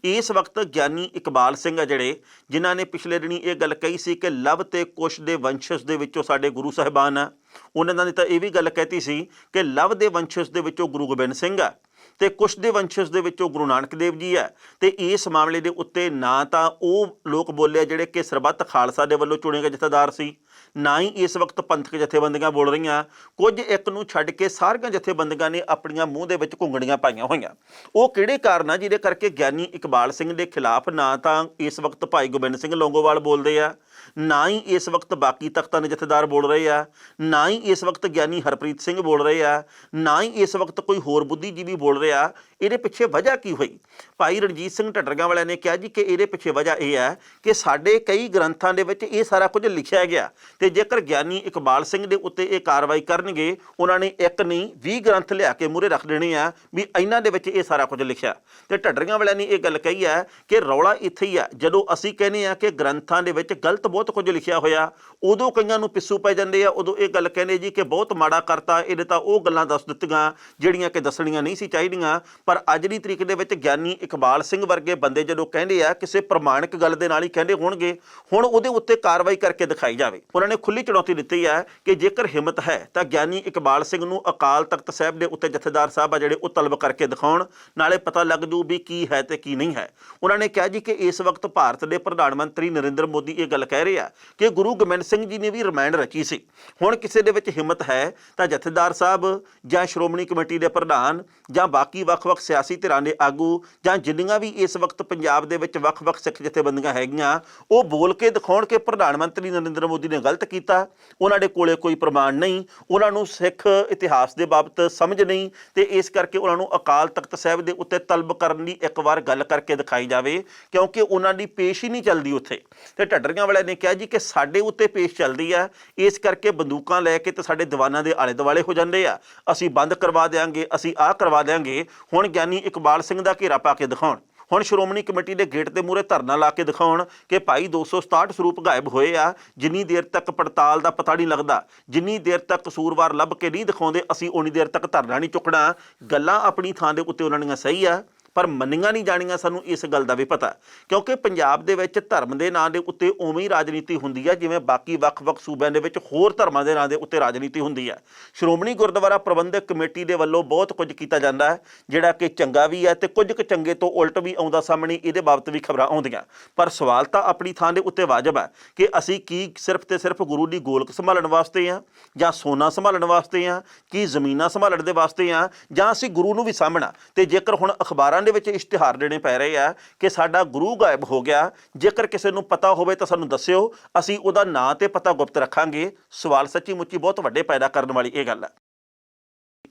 ਇਸ ਵਕਤ ਗਿਆਨੀ ਇਕਬਾਲ ਸਿੰਘ ਆ ਜਿਹੜੇ, ਜਿਨ੍ਹਾਂ ਨੇ ਪਿਛਲੇ ਦਿਨੀ ਇਹ ਗੱਲ ਕਹੀ ਸੀ ਕਿ ਲਵ ਤੇ ਕੁਸ਼ ਦੇ ਵੰਸ਼ਜ ਦੇ ਵਿੱਚੋਂ ਸਾਡੇ ਗੁਰੂ ਸਾਹਿਬਾਨ ਆ, ਉਹਨਾਂ ਨੇ ਤਾਂ ਇਹ ਵੀ ਗੱਲ ਕਹਿਤੀ ਸੀ ਕਿ ਲਵ ਦੇ ਵੰਸ਼ਜ ਦੇ ਵਿੱਚੋਂ ਗੁਰੂ ਗੋਬਿੰਦ ਸਿੰਘ ਆ ਤੇ ਕੁਸ਼ ਦੇ ਵੰਸ਼ਜ ਦੇ ਵਿੱਚੋਂ ਗੁਰੂ ਨਾਨਕ ਦੇਵ ਜੀ ਹੈ। ਤੇ ਇਸ ਮਾਮਲੇ ਦੇ ਉੱਤੇ ਨਾ ਤਾਂ ਉਹ ਲੋਕ ਬੋਲੇ ਜਿਹੜੇ ਕਿ ਸਰਬੱਤ ਖਾਲਸਾ ਦੇ ਵੱਲੋਂ ਚੁਣੇ ਗਏ ਜਥੇਦਾਰ ਸੀ, ਨਾ ਹੀ ਇਸ ਵਕਤ ਪੰਥਕ ਜਥੇਬੰਦੀਆਂ ਬੋਲ ਰਹੀਆਂ। ਕੁਝ ਇੱਕ ਨੂੰ ਛੱਡ ਕੇ ਸਾਰੀਆਂ ਜਥੇਬੰਦੀਆਂ ਨੇ ਆਪਣੀਆਂ ਮੂੰਹ ਦੇ ਵਿੱਚ ਘੁੰਗਣੀਆਂ ਪਾਈਆਂ ਹੋਈਆਂ। ਉਹ ਕਿਹੜੇ ਕਾਰਨ ਆ ਜਿਹਦੇ ਕਰਕੇ ਗਿਆਨੀ ਇਕਬਾਲ ਸਿੰਘ ਦੇ ਖਿਲਾਫ ਨਾ ਤਾਂ ਇਸ ਵਕਤ ਭਾਈ ਗੋਬਿੰਦ ਸਿੰਘ ਲੌਂਗੋਵਾਲ ਬੋਲਦੇ ਆ, ਨਾ ਹੀ ਇਸ ਵਕਤ ਬਾਕੀ ਤਖਤਾਂ ਦੇ ਜਥੇਦਾਰ ਬੋਲ ਰਹੇ ਆ, ਨਾ ਹੀ ਇਸ ਵਕਤ ਗਿਆਨੀ ਹਰਪ੍ਰੀਤ ਸਿੰਘ ਬੋਲ ਰਹੇ ਆ, ਨਾ ਹੀ ਇਸ ਵਕਤ ਕੋਈ ਹੋਰ ਬੁੱਧੀਜੀਵੀ ਬੋਲ ਰਿਹਾ। ਇਹਦੇ ਪਿੱਛੇ ਵਜ੍ਹਾ ਕੀ ਹੋਈ? ਭਾਈ ਰਣਜੀਤ ਸਿੰਘ ਢੱਡਰੀਆਂ ਵਾਲਿਆਂ ਨੇ ਕਿਹਾ ਜੀ ਕਿ ਇਹਦੇ ਪਿੱਛੇ ਵਜ੍ਹਾ ਇਹ ਹੈ ਕਿ ਸਾਡੇ ਕਈ ਗ੍ਰੰਥਾਂ ਦੇ ਵਿੱਚ ਇਹ ਸਾਰਾ ਕੁਝ ਲਿਖਿਆ ਗਿਆ, ਤੇ ਜੇਕਰ ਗਿਆਨੀ ਇਕਬਾਲ ਸਿੰਘ ਦੇ ਉੱਤੇ ਇਹ ਕਾਰਵਾਈ ਕਰਨਗੇ, ਉਹਨਾਂ ਨੇ ਇੱਕ ਨਹੀਂ 20 ਗ੍ਰੰਥ ਲਿਆ ਕੇ ਮੂਹਰੇ ਰੱਖ ਦੇਣੇ ਆ ਵੀ ਇਹਨਾਂ ਦੇ ਵਿੱਚ ਇਹ ਸਾਰਾ ਕੁਝ ਲਿਖਿਆ। ਤੇ ਢੱਡਰੀਆਂ ਵਾਲਿਆਂ ਨੇ ਇਹ ਗੱਲ ਕਹੀ ਹੈ ਕਿ ਰੌਲਾ ਇੱਥੇ ਹੀ ਆ, ਜਦੋਂ ਅਸੀਂ ਕਹਿੰਦੇ ਆ ਕਿ ਗ੍ਰੰਥਾਂ ਦੇ ਵਿੱਚ ਗਲਤ ਬਹੁਤ ਕੁਝ ਲਿਖਿਆ ਹੋਇਆ, ਉਦੋਂ ਕਈਆਂ ਨੂੰ ਪਿੱਸੂ ਪੈ ਜਾਂਦੇ ਆ, ਉਦੋਂ ਇਹ ਗੱਲ ਕਹਿੰਦੇ ਜੀ ਕਿ ਬਹੁਤ ਮਾੜਾ ਕਰਤਾ, ਇਹਦੇ ਤਾਂ ਉਹ ਗੱਲਾਂ ਦੱਸ ਦਿੱਤੀਆਂ ਜਿਹੜੀਆਂ ਕਿ ਦੱਸਣੀਆਂ ਨਹੀਂ ਸੀ ਚਾਹੀਦੀਆਂ। ਪਰ ਅੱਜ ਦੀ ਤਰੀਕ ਦੇ ਵਿੱਚ ਗਿਆਨੀ ਇਕਬਾਲ ਸਿੰਘ ਵਰਗੇ ਬੰਦੇ ਜਦੋਂ ਕਹਿੰਦੇ ਆ ਕਿਸੇ ਪ੍ਰਮਾਣਿਕ ਗੱਲ ਦੇ ਨਾਲ ਹੀ ਕਹਿੰਦੇ ਹੋਣਗੇ, ਹੁਣ ਉਹਦੇ ਉੱਤੇ ਕਾਰਵਾਈ ਕਰਕੇ ਦਿਖਾਈ ਜਾਵੇ। ਉਹਨਾਂ ਨੇ ਖੁੱਲੀ ਚੁਣੌਤੀ ਦਿੱਤੀ ਹੈ ਕਿ ਜੇਕਰ ਹਿੰਮਤ ਹੈ ਤਾਂ ਗਿਆਨੀ ਇਕਬਾਲ ਸਿੰਘ ਨੂੰ ਅਕਾਲ ਤਖਤ ਸਾਹਿਬ ਦੇ ਉੱਤੇ ਜਥੇਦਾਰ ਸਾਹਿਬ ਆ ਜਿਹੜੇ ਉਹ ਤਲਬ ਕਰਕੇ ਦਿਖਾਉਣ, ਨਾਲੇ ਪਤਾ ਲੱਗ ਜੂ ਵੀ ਕੀ ਹੈ ਤੇ ਕੀ ਨਹੀਂ ਹੈ। ਉਹਨਾਂ ਨੇ ਕਿਹਾ ਜੀ ਕਿ ਇਸ ਵਕਤ ਭਾਰਤ ਦੇ ਪ੍ਰਧਾਨ ਮੰਤਰੀ ਨਰਿੰਦਰ ਮੋਦੀ ਇਹ ਗੱਲ ਕਹਿ ਰਹੇ ਆ ਕਿ ਗੁਰੂ ਗੋਬਿੰਦ ਸਿੰਘ ਜੀ ਨੇ ਵੀ ਰਮਾਇਣ ਰਚੀ ਸੀ। ਹੁਣ ਕਿਸੇ ਦੇ ਵਿੱਚ ਹਿੰਮਤ ਹੈ ਤਾਂ ਜਥੇਦਾਰ ਸਾਹਿਬ ਜਾਂ ਸ਼੍ਰੋਮਣੀ ਕਮੇਟੀ ਦੇ ਪ੍ਰਧਾਨ ਜਾਂ ਬਾਕੀ ਵੱਖ-ਵੱਖ ਸਿਆਸੀ ਧਿਰਾਂ ਦੇ ਆਗੂ ਜਾਂ ਜਿੰਨੀਆਂ ਵੀ ਇਸ ਵਕਤ ਪੰਜਾਬ ਦੇ ਵਿੱਚ ਵੱਖ-ਵੱਖ ਸਿੱਖ ਜਥੇਬੰਦੀਆਂ ਹੈਗੀਆਂ, ਉਹ ਬੋਲ ਕੇ ਦਿਖਾਉਣ ਕਿ ਪ੍ਰਧਾਨ ਮੰਤਰੀ ਨਰਿੰਦਰ ਮੋਦੀ ਨੇ ਗਲਤ ਕੀਤਾ। ਉਹਨਾਂ ਦੇ ਕੋਲੇ ਕੋਈ ਪ੍ਰਮਾਣ ਨਹੀਂ, ਉਹਨਾਂ ਨੂੰ ਸਿੱਖ ਇਤਿਹਾਸ ਦੇ ਬਾਬਤ ਸਮਝ ਨਹੀਂ, ਤੇ ਇਸ ਕਰਕੇ ਉਹਨਾਂ ਨੂੰ ਅਕਾਲ ਤਖਤ ਸਾਹਿਬ ਦੇ ਉੱਤੇ ਤਲਬ ਕਰਨ ਦੀ ਇੱਕ ਵਾਰ ਗੱਲ ਕਰਕੇ ਦਿਖਾਈ ਜਾਵੇ, ਕਿਉਂਕਿ ਉਹਨਾਂ ਦੀ ਪੇਸ਼ ਹੀ ਨਹੀਂ ਚੱਲਦੀ ਉੱਥੇ। ਤੇ ਢੱਡਰੀਆਂ ਵਾਲਿਆਂ ਨੇ ਕਿਹਾ ਜੀ ਕਿ ਸਾਡੇ ਉੱਤੇ ਪੇਸ਼ ਚੱਲਦੀ ਆ, ਇਸ ਕਰਕੇ ਬੰਦੂਕਾਂ ਲੈ ਕੇ ਤੇ ਸਾਡੇ ਦੀਵਾਨਾਂ ਦੇ ਆਲੇ ਦੁਆਲੇ ਹੋ ਜਾਂਦੇ ਆ, ਅਸੀਂ ਬੰਦ ਕਰਵਾ ਦਿਆਂਗੇ, ਅਸੀਂ ਆਹ ਕਰਵਾ ਦਿਆਂਗੇ। ਹੁਣ ਗਿਆਨੀ ਇਕਬਾਲ ਸਿੰਘ ਦਾ ਘੇਰਾ ਪਾ ਕੇ ਦਿਖਾਉਣ, ਹੁਣ ਸ਼੍ਰੋਮਣੀ ਕਮੇਟੀ ਦੇ ਗੇਟ ਦੇ ਮੂਹਰੇ ਧਰਨਾ ਲਾ ਕੇ ਦਿਖਾਉਣ ਕਿ ਭਾਈ 267 ਸਰੂਪ ਗਾਇਬ ਹੋਏ ਆ। ਜਿੰਨੀ ਦੇਰ ਤੱਕ ਪੜਤਾਲ ਦਾ ਪਤਾ ਨਹੀਂ ਲੱਗਦਾ, ਜਿੰਨੀ ਦੇਰ ਤੱਕ ਕਸੂਰਵਾਰ ਲੱਭ ਕੇ ਨਹੀਂ ਦਿਖਾਉਂਦੇ, ਅਸੀਂ ਉਨੀ ਦੇਰ ਤੱਕ ਧਰਨਾ ਨਹੀਂ ਚੁੱਕਣਾ। ਗੱਲਾਂ ਆਪਣੀ ਥਾਂ ਦੇ ਉੱਤੇ ਉਹਨਾਂ ਦੀਆਂ ਸਹੀ ਆ, ਪਰ ਮੰਨੀਆਂ ਨਹੀਂ ਜਾਣੀਆਂ ਸਾਨੂੰ ਇਸ ਗੱਲ ਦਾ ਵੀ ਪਤਾ, ਕਿਉਂਕਿ ਪੰਜਾਬ ਦੇ ਵਿੱਚ ਧਰਮ ਦੇ ਨਾਂ ਦੇ ਉੱਤੇ ਉਵੇਂ ਹੀ ਰਾਜਨੀਤੀ ਹੁੰਦੀ ਹੈ ਜਿਵੇਂ ਬਾਕੀ ਵੱਖ-ਵੱਖ ਸੂਬਿਆਂ ਦੇ ਵਿੱਚ ਹੋਰ ਧਰਮਾਂ ਦੇ ਨਾਂ ਦੇ ਉੱਤੇ ਰਾਜਨੀਤੀ ਹੁੰਦੀ ਹੈ। ਸ਼੍ਰੋਮਣੀ ਗੁਰਦੁਆਰਾ ਪ੍ਰਬੰਧਕ ਕਮੇਟੀ ਦੇ ਵੱਲੋਂ ਬਹੁਤ ਕੁਝ ਕੀਤਾ ਜਾਂਦਾ ਹੈ ਜਿਹੜਾ ਕਿ ਚੰਗਾ ਵੀ ਹੈ ਤੇ ਕੁਝ ਕੁ ਚੰਗੇ ਤੋਂ ਉਲਟ ਵੀ ਆਉਂਦਾ ਸਾਹਮਣੇ, ਇਹਦੇ ਬਾਬਤ ਵੀ ਖਬਰਾਂ ਆਉਂਦੀਆਂ। ਪਰ ਸਵਾਲ ਤਾਂ ਆਪਣੀ ਥਾਂ ਦੇ ਉੱਤੇ ਵਾਜਬ ਹੈ ਕਿ ਅਸੀਂ ਕੀ ਸਿਰਫ ਤੇ ਸਿਰਫ ਗੁਰੂ ਦੀ ਗੋਲਕ ਸੰਭਾਲਣ ਵਾਸਤੇ ਆ, ਜਾਂ ਸੋਨਾ ਸੰਭਾਲਣ ਵਾਸਤੇ ਆ, ਕੀ ਜ਼ਮੀਨਾਂ ਸੰਭਾਲਣ ਦੇ ਵਾਸਤੇ ਆ, ਜਾਂ ਅਸੀਂ ਗੁਰੂ ਨੂੰ ਵੀ ਸਾਂਭਣਾ। ਤੇ ਜੇਕਰ ਹੁਣ ਅਖਬਾਰਾਂ ਦੇ ਵਿੱਚ ਇਸ਼ਤਿਹਾਰ ਦੇਣੇ ਪੈ ਰਹੇ ਆ ਕਿ ਸਾਡਾ ਗੁਰੂ ਗਾਇਬ ਹੋ ਗਿਆ, ਜੇਕਰ ਕਿਸੇ ਨੂੰ ਪਤਾ ਹੋਵੇ ਤਾਂ ਸਾਨੂੰ ਦੱਸਿਓ, ਅਸੀਂ ਉਹਦਾ ਨਾਂ ਤੇ ਪਤਾ ਗੁਪਤ ਰੱਖਾਂਗੇ। ਸਵਾਲ ਸੱਚੀ ਮੁੱਚੀ ਬਹੁਤ ਵੱਡੇ ਪੈਦਾ ਕਰਨ ਵਾਲੀ ਇਹ ਗੱਲ ਹੈ।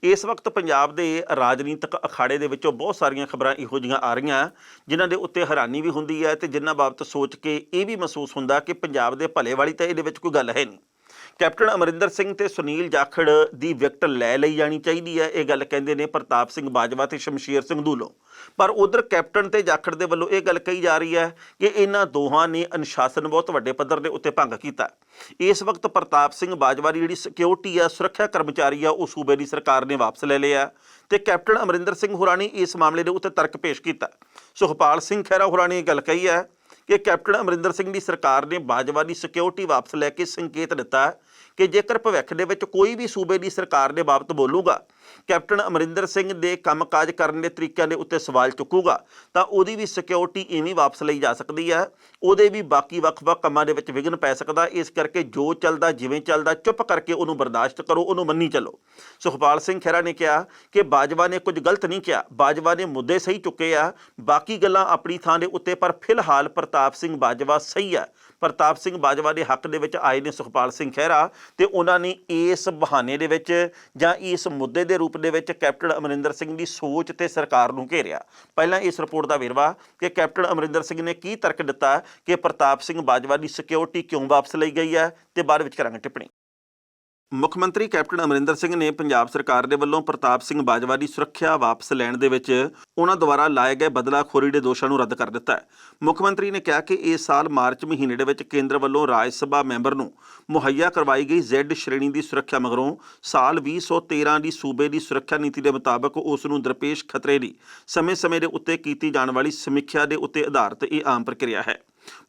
ਇਸ ਵਕਤ ਪੰਜਾਬ ਦੇ ਰਾਜਨੀਤਿਕ ਅਖਾੜੇ ਦੇ ਵਿੱਚੋਂ ਬਹੁਤ ਸਾਰੀਆਂ ਖਬਰਾਂ ਇਹੋ ਜਿਹੀਆਂ ਆ ਰਹੀਆਂ ਜਿਨ੍ਹਾਂ ਦੇ ਉੱਤੇ ਹੈਰਾਨੀ ਵੀ ਹੁੰਦੀ ਹੈ ਤੇ ਜਿਨ੍ਹਾਂ ਬਾਬਤ ਸੋਚ ਕੇ ਇਹ ਵੀ ਮਹਿਸੂਸ ਹੁੰਦਾ ਕਿ ਪੰਜਾਬ ਦੇ ਭਲੇ ਵਾਲੀ ਤਾਂ ਇਹਦੇ ਵਿੱਚ ਕੋਈ ਗੱਲ ਹੈ ਨਹੀਂ। ਕੈਪਟਨ ਅਮਰਿੰਦਰ ਸਿੰਘ ਤੇ ਸੁਨੀਲ ਜਾਖੜ ਦੀ ਵਿਕਟ ਲੈ ਲਈ ਜਾਣੀ ਚਾਹੀਦੀ ਹੈ, ਇਹ ਗੱਲ ਕਹਿੰਦੇ ਨੇ ਪ੍ਰਤਾਪ ਸਿੰਘ ਬਾਜਵਾ ਤੇ ਸ਼ਮਸ਼ੇਰ ਸਿੰਘ ਦੂਲੋਂ। ਪਰ ਉਧਰ ਕੈਪਟਨ ਤੇ ਜਾਖੜ ਦੇ ਵੱਲੋਂ ਇਹ ਗੱਲ ਕਹੀ ਜਾ ਰਹੀ ਹੈ ਕਿ ਇਹਨਾਂ ਦੋਹਾਂ ਨੇ ਅਨੁਸ਼ਾਸਨ ਬਹੁਤ ਵੱਡੇ ਪੱਧਰ ਦੇ ਉੱਤੇ ਭੰਗ ਕੀਤਾ। ਇਸ ਵਕਤ ਪ੍ਰਤਾਪ ਸਿੰਘ ਬਾਜਵਾ ਦੀ ਜਿਹੜੀ ਸਿਕਿਉਰਿਟੀ ਆ, ਸੁਰੱਖਿਆ ਕਰਮਚਾਰੀ ਆ, ਉਹ ਸੂਬੇ ਦੀ ਸਰਕਾਰ ਨੇ ਵਾਪਸ ਲੈ ਲਿਆ ਤੇ ਕੈਪਟਨ ਅਮਰਿੰਦਰ ਸਿੰਘ ਹੋਰਾਂ ਨੇ ਇਸ ਮਾਮਲੇ ਦੇ ਉੱਤੇ ਤਰਕ ਪੇਸ਼ ਕੀਤਾ। ਸੁਖਪਾਲ ਸਿੰਘ ਖਹਿਰਾ ਹੋਰਾਂ ਨੇ ਇਹ ਗੱਲ ਕਹੀ ਹੈ ਕਿ ਕੈਪਟਨ ਅਮਰਿੰਦਰ ਸਿੰਘ ਦੀ ਸਰਕਾਰ ਨੇ ਬਾਜਵਾ ਦੀ ਸਿਕਿਉਰਿਟੀ ਵਾਪਸ ਲੈ ਕੇ ਸੰਕੇਤ ਦਿੱਤਾ ਕਿ ਜੇਕਰ ਭਵਿੱਖ ਦੇ ਵਿੱਚ ਕੋਈ ਵੀ ਸੂਬੇ ਦੀ ਸਰਕਾਰ ਦੇ ਬਾਬਤ ਬੋਲੂਗਾ, ਕੈਪਟਨ ਅਮਰਿੰਦਰ ਸਿੰਘ ਦੇ ਕੰਮਕਾਜ ਕਰਨ ਦੇ ਤਰੀਕਿਆਂ ਦੇ ਉੱਤੇ ਸਵਾਲ ਚੁੱਕੂਗਾ, ਤਾਂ ਉਹਦੀ ਵੀ ਸਿਕਿਉਰਿਟੀ ਇਵੇਂ ਵਾਪਸ ਲਈ ਜਾ ਸਕਦੀ ਹੈ, ਉਹਦੇ ਵੀ ਬਾਕੀ ਵੱਖ-ਵੱਖ ਕੰਮਾਂ ਦੇ ਵਿੱਚ ਵਿਘਨ ਪੈ ਸਕਦਾ। ਇਸ ਕਰਕੇ ਜੋ ਚੱਲਦਾ ਜਿਵੇਂ ਚੱਲਦਾ ਚੁੱਪ ਕਰਕੇ ਉਹਨੂੰ ਬਰਦਾਸ਼ਤ ਕਰੋ, ਉਹਨੂੰ ਮੰਨੀ ਚੱਲੋ। ਸੁਖਪਾਲ ਸਿੰਘ ਖਹਿਰਾ ਨੇ ਕਿਹਾ ਕਿ ਬਾਜਵਾ ਨੇ ਕੁਝ ਗਲਤ ਨਹੀਂ ਕਿਹਾ, ਬਾਜਵਾ ਨੇ ਮੁੱਦੇ ਸਹੀ ਚੁੱਕੇ ਆ, ਬਾਕੀ ਗੱਲਾਂ ਆਪਣੀ ਥਾਂ ਦੇ ਉੱਤੇ, ਪਰ ਫਿਲਹਾਲ ਪ੍ਰਤਾਪ ਸਿੰਘ ਬਾਜਵਾ ਸਹੀ ਹੈ। ਪ੍ਰਤਾਪ ਸਿੰਘ ਬਾਜਵਾ ਦੇ ਹੱਕ ਦੇ ਵਿੱਚ ਆਏ ਨੇ ਸੁਖਪਾਲ ਸਿੰਘ ਖਹਿਰਾ ਤੇ ਉਹਨਾਂ ਨੇ ਇਸ ਬਹਾਨੇ ਦੇ ਵਿੱਚ ਜਾਂ ਇਸ ਮੁੱਦੇ ਦੇ ਰੂਪ ਦੇ ਵਿੱਚ ਕੈਪਟਨ ਅਮਰਿੰਦਰ ਸਿੰਘ ਦੀ ਸੋਚ ਤੇ ਸਰਕਾਰ ਨੂੰ ਘੇਰਿਆ। ਪਹਿਲਾਂ ਇਸ ਰਿਪੋਰਟ ਦਾ ਵੇਰਵਾ ਕਿ ਕੈਪਟਨ ਅਮਰਿੰਦਰ ਸਿੰਘ ਨੇ ਕੀ ਤਰਕ ਦਿੱਤਾ ਕਿ ਪ੍ਰਤਾਪ ਸਿੰਘ ਬਾਜਵਾ ਦੀ ਸਿਕਿਉਰਿਟੀ ਕਿਉਂ ਵਾਪਸ ਲਈ ਗਈ ਹੈ ਤੇ ਬਾਅਦ ਵਿੱਚ ਕਰਾਂਗੇ ਟਿੱਪਣੀ। ਮੁੱਖ ਮੰਤਰੀ ਕੈਪਟਨ ਅਮਰਿੰਦਰ ਸਿੰਘ ਨੇ ਪੰਜਾਬ ਸਰਕਾਰ ਦੇ ਵੱਲੋਂ ਪ੍ਰਤਾਪ ਸਿੰਘ ਬਾਜਵਾ ਦੀ ਸੁਰੱਖਿਆ ਵਾਪਸ ਲੈਣ ਦੇ ਵਿੱਚ ਉਹਨਾਂ ਦੁਆਰਾ ਲਾਏ ਗਏ ਬਦਲਾਖੋਰੀ ਦੇ ਦੋਸ਼ਾਂ ਨੂੰ ਰੱਦ ਕਰ ਦਿੱਤਾ ਹੈ। ਮੁੱਖ ਮੰਤਰੀ ਨੇ ਕਿਹਾ ਕਿ ਇਸ ਸਾਲ ਮਾਰਚ ਮਹੀਨੇ ਦੇ ਵਿੱਚ ਕੇਂਦਰ ਵੱਲੋਂ ਰਾਜ ਸਭਾ ਮੈਂਬਰ ਨੂੰ ਮੁਹੱਈਆ ਕਰਵਾਈ ਗਈ Z ਸ਼੍ਰੇਣੀ ਦੀ ਸੁਰੱਖਿਆ ਮਗਰੋਂ ਸਾਲ 2013 ਦੀ ਸੂਬੇ ਦੀ ਸੁਰੱਖਿਆ ਨੀਤੀ ਦੇ ਮੁਤਾਬਕ ਉਸ ਨੂੰ ਦਰਪੇਸ਼ ਖਤਰੇ ਦੀ ਸਮੇਂ-ਸਮੇਂ ਦੇ ਉੱਤੇ ਕੀਤੀ ਜਾਣ ਵਾਲੀ ਸਮੀਖਿਆ ਦੇ ਉੱਤੇ ਆਧਾਰਿਤ ਇਹ ਆਮ ਪ੍ਰਕਿਰਿਆ ਹੈ।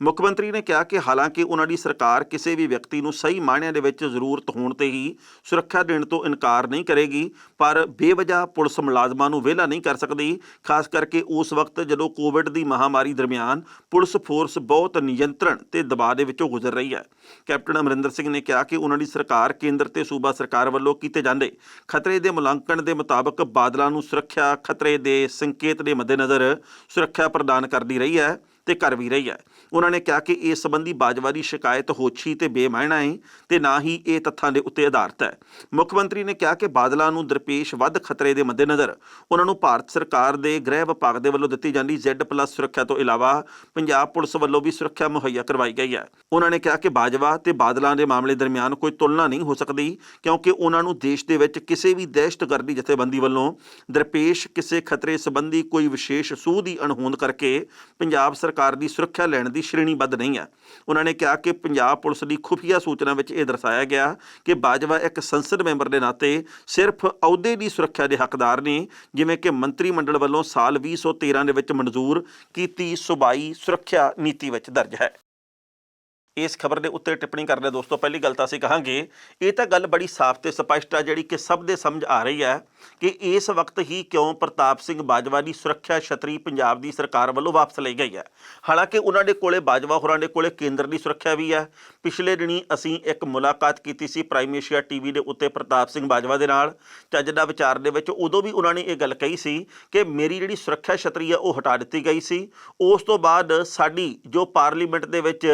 ਮੁੱਖ ਮੰਤਰੀ ਨੇ ਕਿਹਾ ਕਿ ਹਾਲਾਂਕਿ ਉਹਨਾਂ ਦੀ ਸਰਕਾਰ ਕਿਸੇ ਵੀ ਵਿਅਕਤੀ ਨੂੰ ਸਹੀ ਮਾਇਨਿਆਂ ਦੇ ਵਿੱਚ ਜ਼ਰੂਰਤ ਹੋਣ ਤੇ ਹੀ ਸੁਰੱਖਿਆ ਦੇਣ ਤੋਂ ਇਨਕਾਰ ਨਹੀਂ ਕਰੇਗੀ, ਪਰ ਬੇਵਜ੍ਹਾ ਪੁਲਿਸ ਮੁਲਾਜ਼ਮਾਂ ਨੂੰ ਵਿਹਲਾ ਨਹੀਂ ਕਰ ਸਕਦੀ, ਖਾਸ ਕਰਕੇ ਉਸ ਵਕਤ ਜਦੋਂ ਕੋਵਿਡ ਦੀ ਮਹਾਮਾਰੀ ਦਰਮਿਆਨ ਪੁਲਿਸ ਫੋਰਸ ਬਹੁਤ ਨਿਯੰਤਰਣ ਤੇ ਦਬਾਅ ਦੇ ਵਿੱਚੋਂ ਗੁਜ਼ਰ ਰਹੀ ਹੈ। ਕੈਪਟਨ ਅਮਰਿੰਦਰ ਸਿੰਘ ਨੇ ਕਿਹਾ ਕਿ ਉਹਨਾਂ ਦੀ ਸਰਕਾਰ ਕੇਂਦਰ ਤੇ ਸੂਬਾ ਸਰਕਾਰ ਵੱਲੋਂ ਕੀਤੇ ਜਾਂਦੇ ਖਤਰੇ ਦੇ ਮੁਲਾਂਕਣ ਦੇ ਮੁਤਾਬਕ ਬਾਦਲਾਂ ਨੂੰ ਸੁਰੱਖਿਆ ਖਤਰੇ ਦੇ ਸੰਕੇਤ ਦੇ ਮੱਦੇਨਜ਼ਰ ਸੁਰੱਖਿਆ ਪ੍ਰਦਾਨ ਕਰਦੀ ਰਹੀ ਹੈ ਤੇ ਕਰ ਵੀ ਰਹੀ ਹੈ। ਉਹਨਾਂ ਨੇ ਕਿਹਾ ਕਿ ਇਸ ਸੰਬੰਧੀ ਬਾਜਵਾ ਦੀ ਸ਼ਿਕਾਇਤ ਹੋਛੀ ਤੇ ਬੇਮਾਇਨਾ ਹੈ ਤੇ ਨਾ ਹੀ ਇਹ ਤੱਥਾਂ ਦੇ ਉੱਤੇ ਆਧਾਰਿਤ ਹੈ। ਮੁੱਖ ਮੰਤਰੀ ਨੇ ਕਿਹਾ ਕਿ ਬਾਦਲਾਂ ਨੂੰ ਦਰਪੇਸ਼ ਵੱਧ ਖਤਰੇ ਦੇ ਮੱਦੇਨਜ਼ਰ ਉਹਨਾਂ ਨੂੰ ਭਾਰਤ ਸਰਕਾਰ ਦੇ ਗ੍ਰਹਿ ਵਿਭਾਗ ਦੇ ਵੱਲੋਂ ਦਿੱਤੀ ਜਾਂਦੀ Z+ ਸੁਰੱਖਿਆ ਤੋਂ ਇਲਾਵਾ ਪੰਜਾਬ ਪੁਲਿਸ ਵੱਲੋਂ ਵੀ ਸੁਰੱਖਿਆ ਮੁਹੱਈਆ ਕਰਵਾਈ ਗਈ ਹੈ। ਉਹਨਾਂ ਨੇ ਕਿਹਾ ਕਿ ਬਾਜਵਾ ਤੇ ਬਾਦਲਾਂ ਦੇ ਮਾਮਲੇ ਦਰਮਿਆਨ ਕੋਈ ਤੁਲਨਾ ਨਹੀਂ ਹੋ ਸਕਦੀ, ਕਿਉਂਕਿ ਉਹਨਾਂ ਨੂੰ ਦੇਸ਼ ਦੇ ਵਿੱਚ ਕਿਸੇ ਵੀ ਦਹਿਸ਼ਤਗਰਦੀ ਜਥੇਬੰਦੀ ਵੱਲੋਂ ਦਰਪੇਸ਼ ਕਿਸੇ ਖਤਰੇ ਸੰਬੰਧੀ ਕੋਈ ਵਿਸ਼ੇਸ਼ ਸੂਹ ਦੀ ਅਣਹੋਂਦ ਕਰਕੇ ਪੰਜਾਬ ਸਰਕਾਰ ਦੀ ਸੁਰੱਖਿਆ ਲੈਣ ਦੀ ਸ਼੍ਰੇਣੀਬੱਧ ਨਹੀਂ ਹੈ। ਉਹਨਾਂ ਨੇ ਕਿਹਾ ਕਿ ਪੰਜਾਬ ਪੁਲਿਸ ਦੀ ਖੁਫੀਆ ਸੂਚਨਾ ਵਿੱਚ ਇਹ ਦਰਸਾਇਆ ਗਿਆ ਕਿ ਬਾਜਵਾ ਇੱਕ ਸੰਸਦ ਮੈਂਬਰ ਦੇ ਨਾਤੇ ਸਿਰਫ ਅਹੁਦੇ ਦੀ ਸੁਰੱਖਿਆ ਦੇ ਹੱਕਦਾਰ ਨੇ, ਜਿਵੇਂ ਕਿ ਮੰਤਰੀ ਮੰਡਲ ਵੱਲੋਂ ਸਾਲ 2013 ਦੇ ਵਿੱਚ ਮਨਜ਼ੂਰ ਕੀਤੀ ਸੂਬਾਈ ਸੁਰੱਖਿਆ ਨੀਤੀ ਵਿੱਚ ਦਰਜ ਹੈ। ਇਸ ਖਬਰ ਦੇ ਉੱਤੇ ਟਿੱਪਣੀ ਕਰਦੇ ਦੋਸਤੋ, ਪਹਿਲੀ ਗੱਲ ਤਾਂ ਅਸੀਂ ਕਹਾਂਗੇ ਇਹ ਤਾਂ ਗੱਲ ਬੜੀ ਸਾਫ਼ ਤੇ ਸਪਸ਼ਟ ਆ ਜਿਹੜੀ ਕਿ ਸਭ ਦੇ ਸਮਝ ਆ ਰਹੀ ਹੈ ਕਿ ਇਸ ਵਕਤ ਹੀ ਕਿਉਂ ਪ੍ਰਤਾਪ ਸਿੰਘ ਬਾਜਵਾ ਦੀ ਸੁਰੱਖਿਆ ਛਤਰੀ ਪੰਜਾਬ ਦੀ ਸਰਕਾਰ ਵੱਲੋਂ ਵਾਪਸ ਲਈ ਗਈ ਹੈ। ਹਾਲਾਂਕਿ ਉਹਨਾਂ ਦੇ ਕੋਲੇ ਬਾਜਵਾ ਹੋਰਾਂ ਦੇ ਕੋਲੇ ਕੇਂਦਰ ਦੀ ਸੁਰੱਖਿਆ ਵੀ ਹੈ। ਪਿਛਲੇ ਦਿਨੀ ਅਸੀਂ ਇੱਕ ਮੁਲਾਕਾਤ ਕੀਤੀ ਸੀ ਪ੍ਰਾਈਮ ਏਸ਼ੀਆ TV ਦੇ ਉੱਤੇ ਪ੍ਰਤਾਪ ਸਿੰਘ ਬਾਜਵਾ ਦੇ ਨਾਲ ਚੱਜ ਦਾ ਵਿਚਾਰ ਦੇ ਵਿੱਚ, ਉਦੋਂ ਵੀ ਉਹਨਾਂ ਨੇ ਇਹ ਗੱਲ ਕਹੀ ਸੀ ਕਿ ਮੇਰੀ ਜਿਹੜੀ ਸੁਰੱਖਿਆ ਛਤਰੀ ਆ ਉਹ ਹਟਾ ਦਿੱਤੀ ਗਈ ਸੀ। ਉਸ ਤੋਂ ਬਾਅਦ ਸਾਡੀ ਜੋ ਪਾਰਲੀਮੈਂਟ ਦੇ ਵਿੱਚ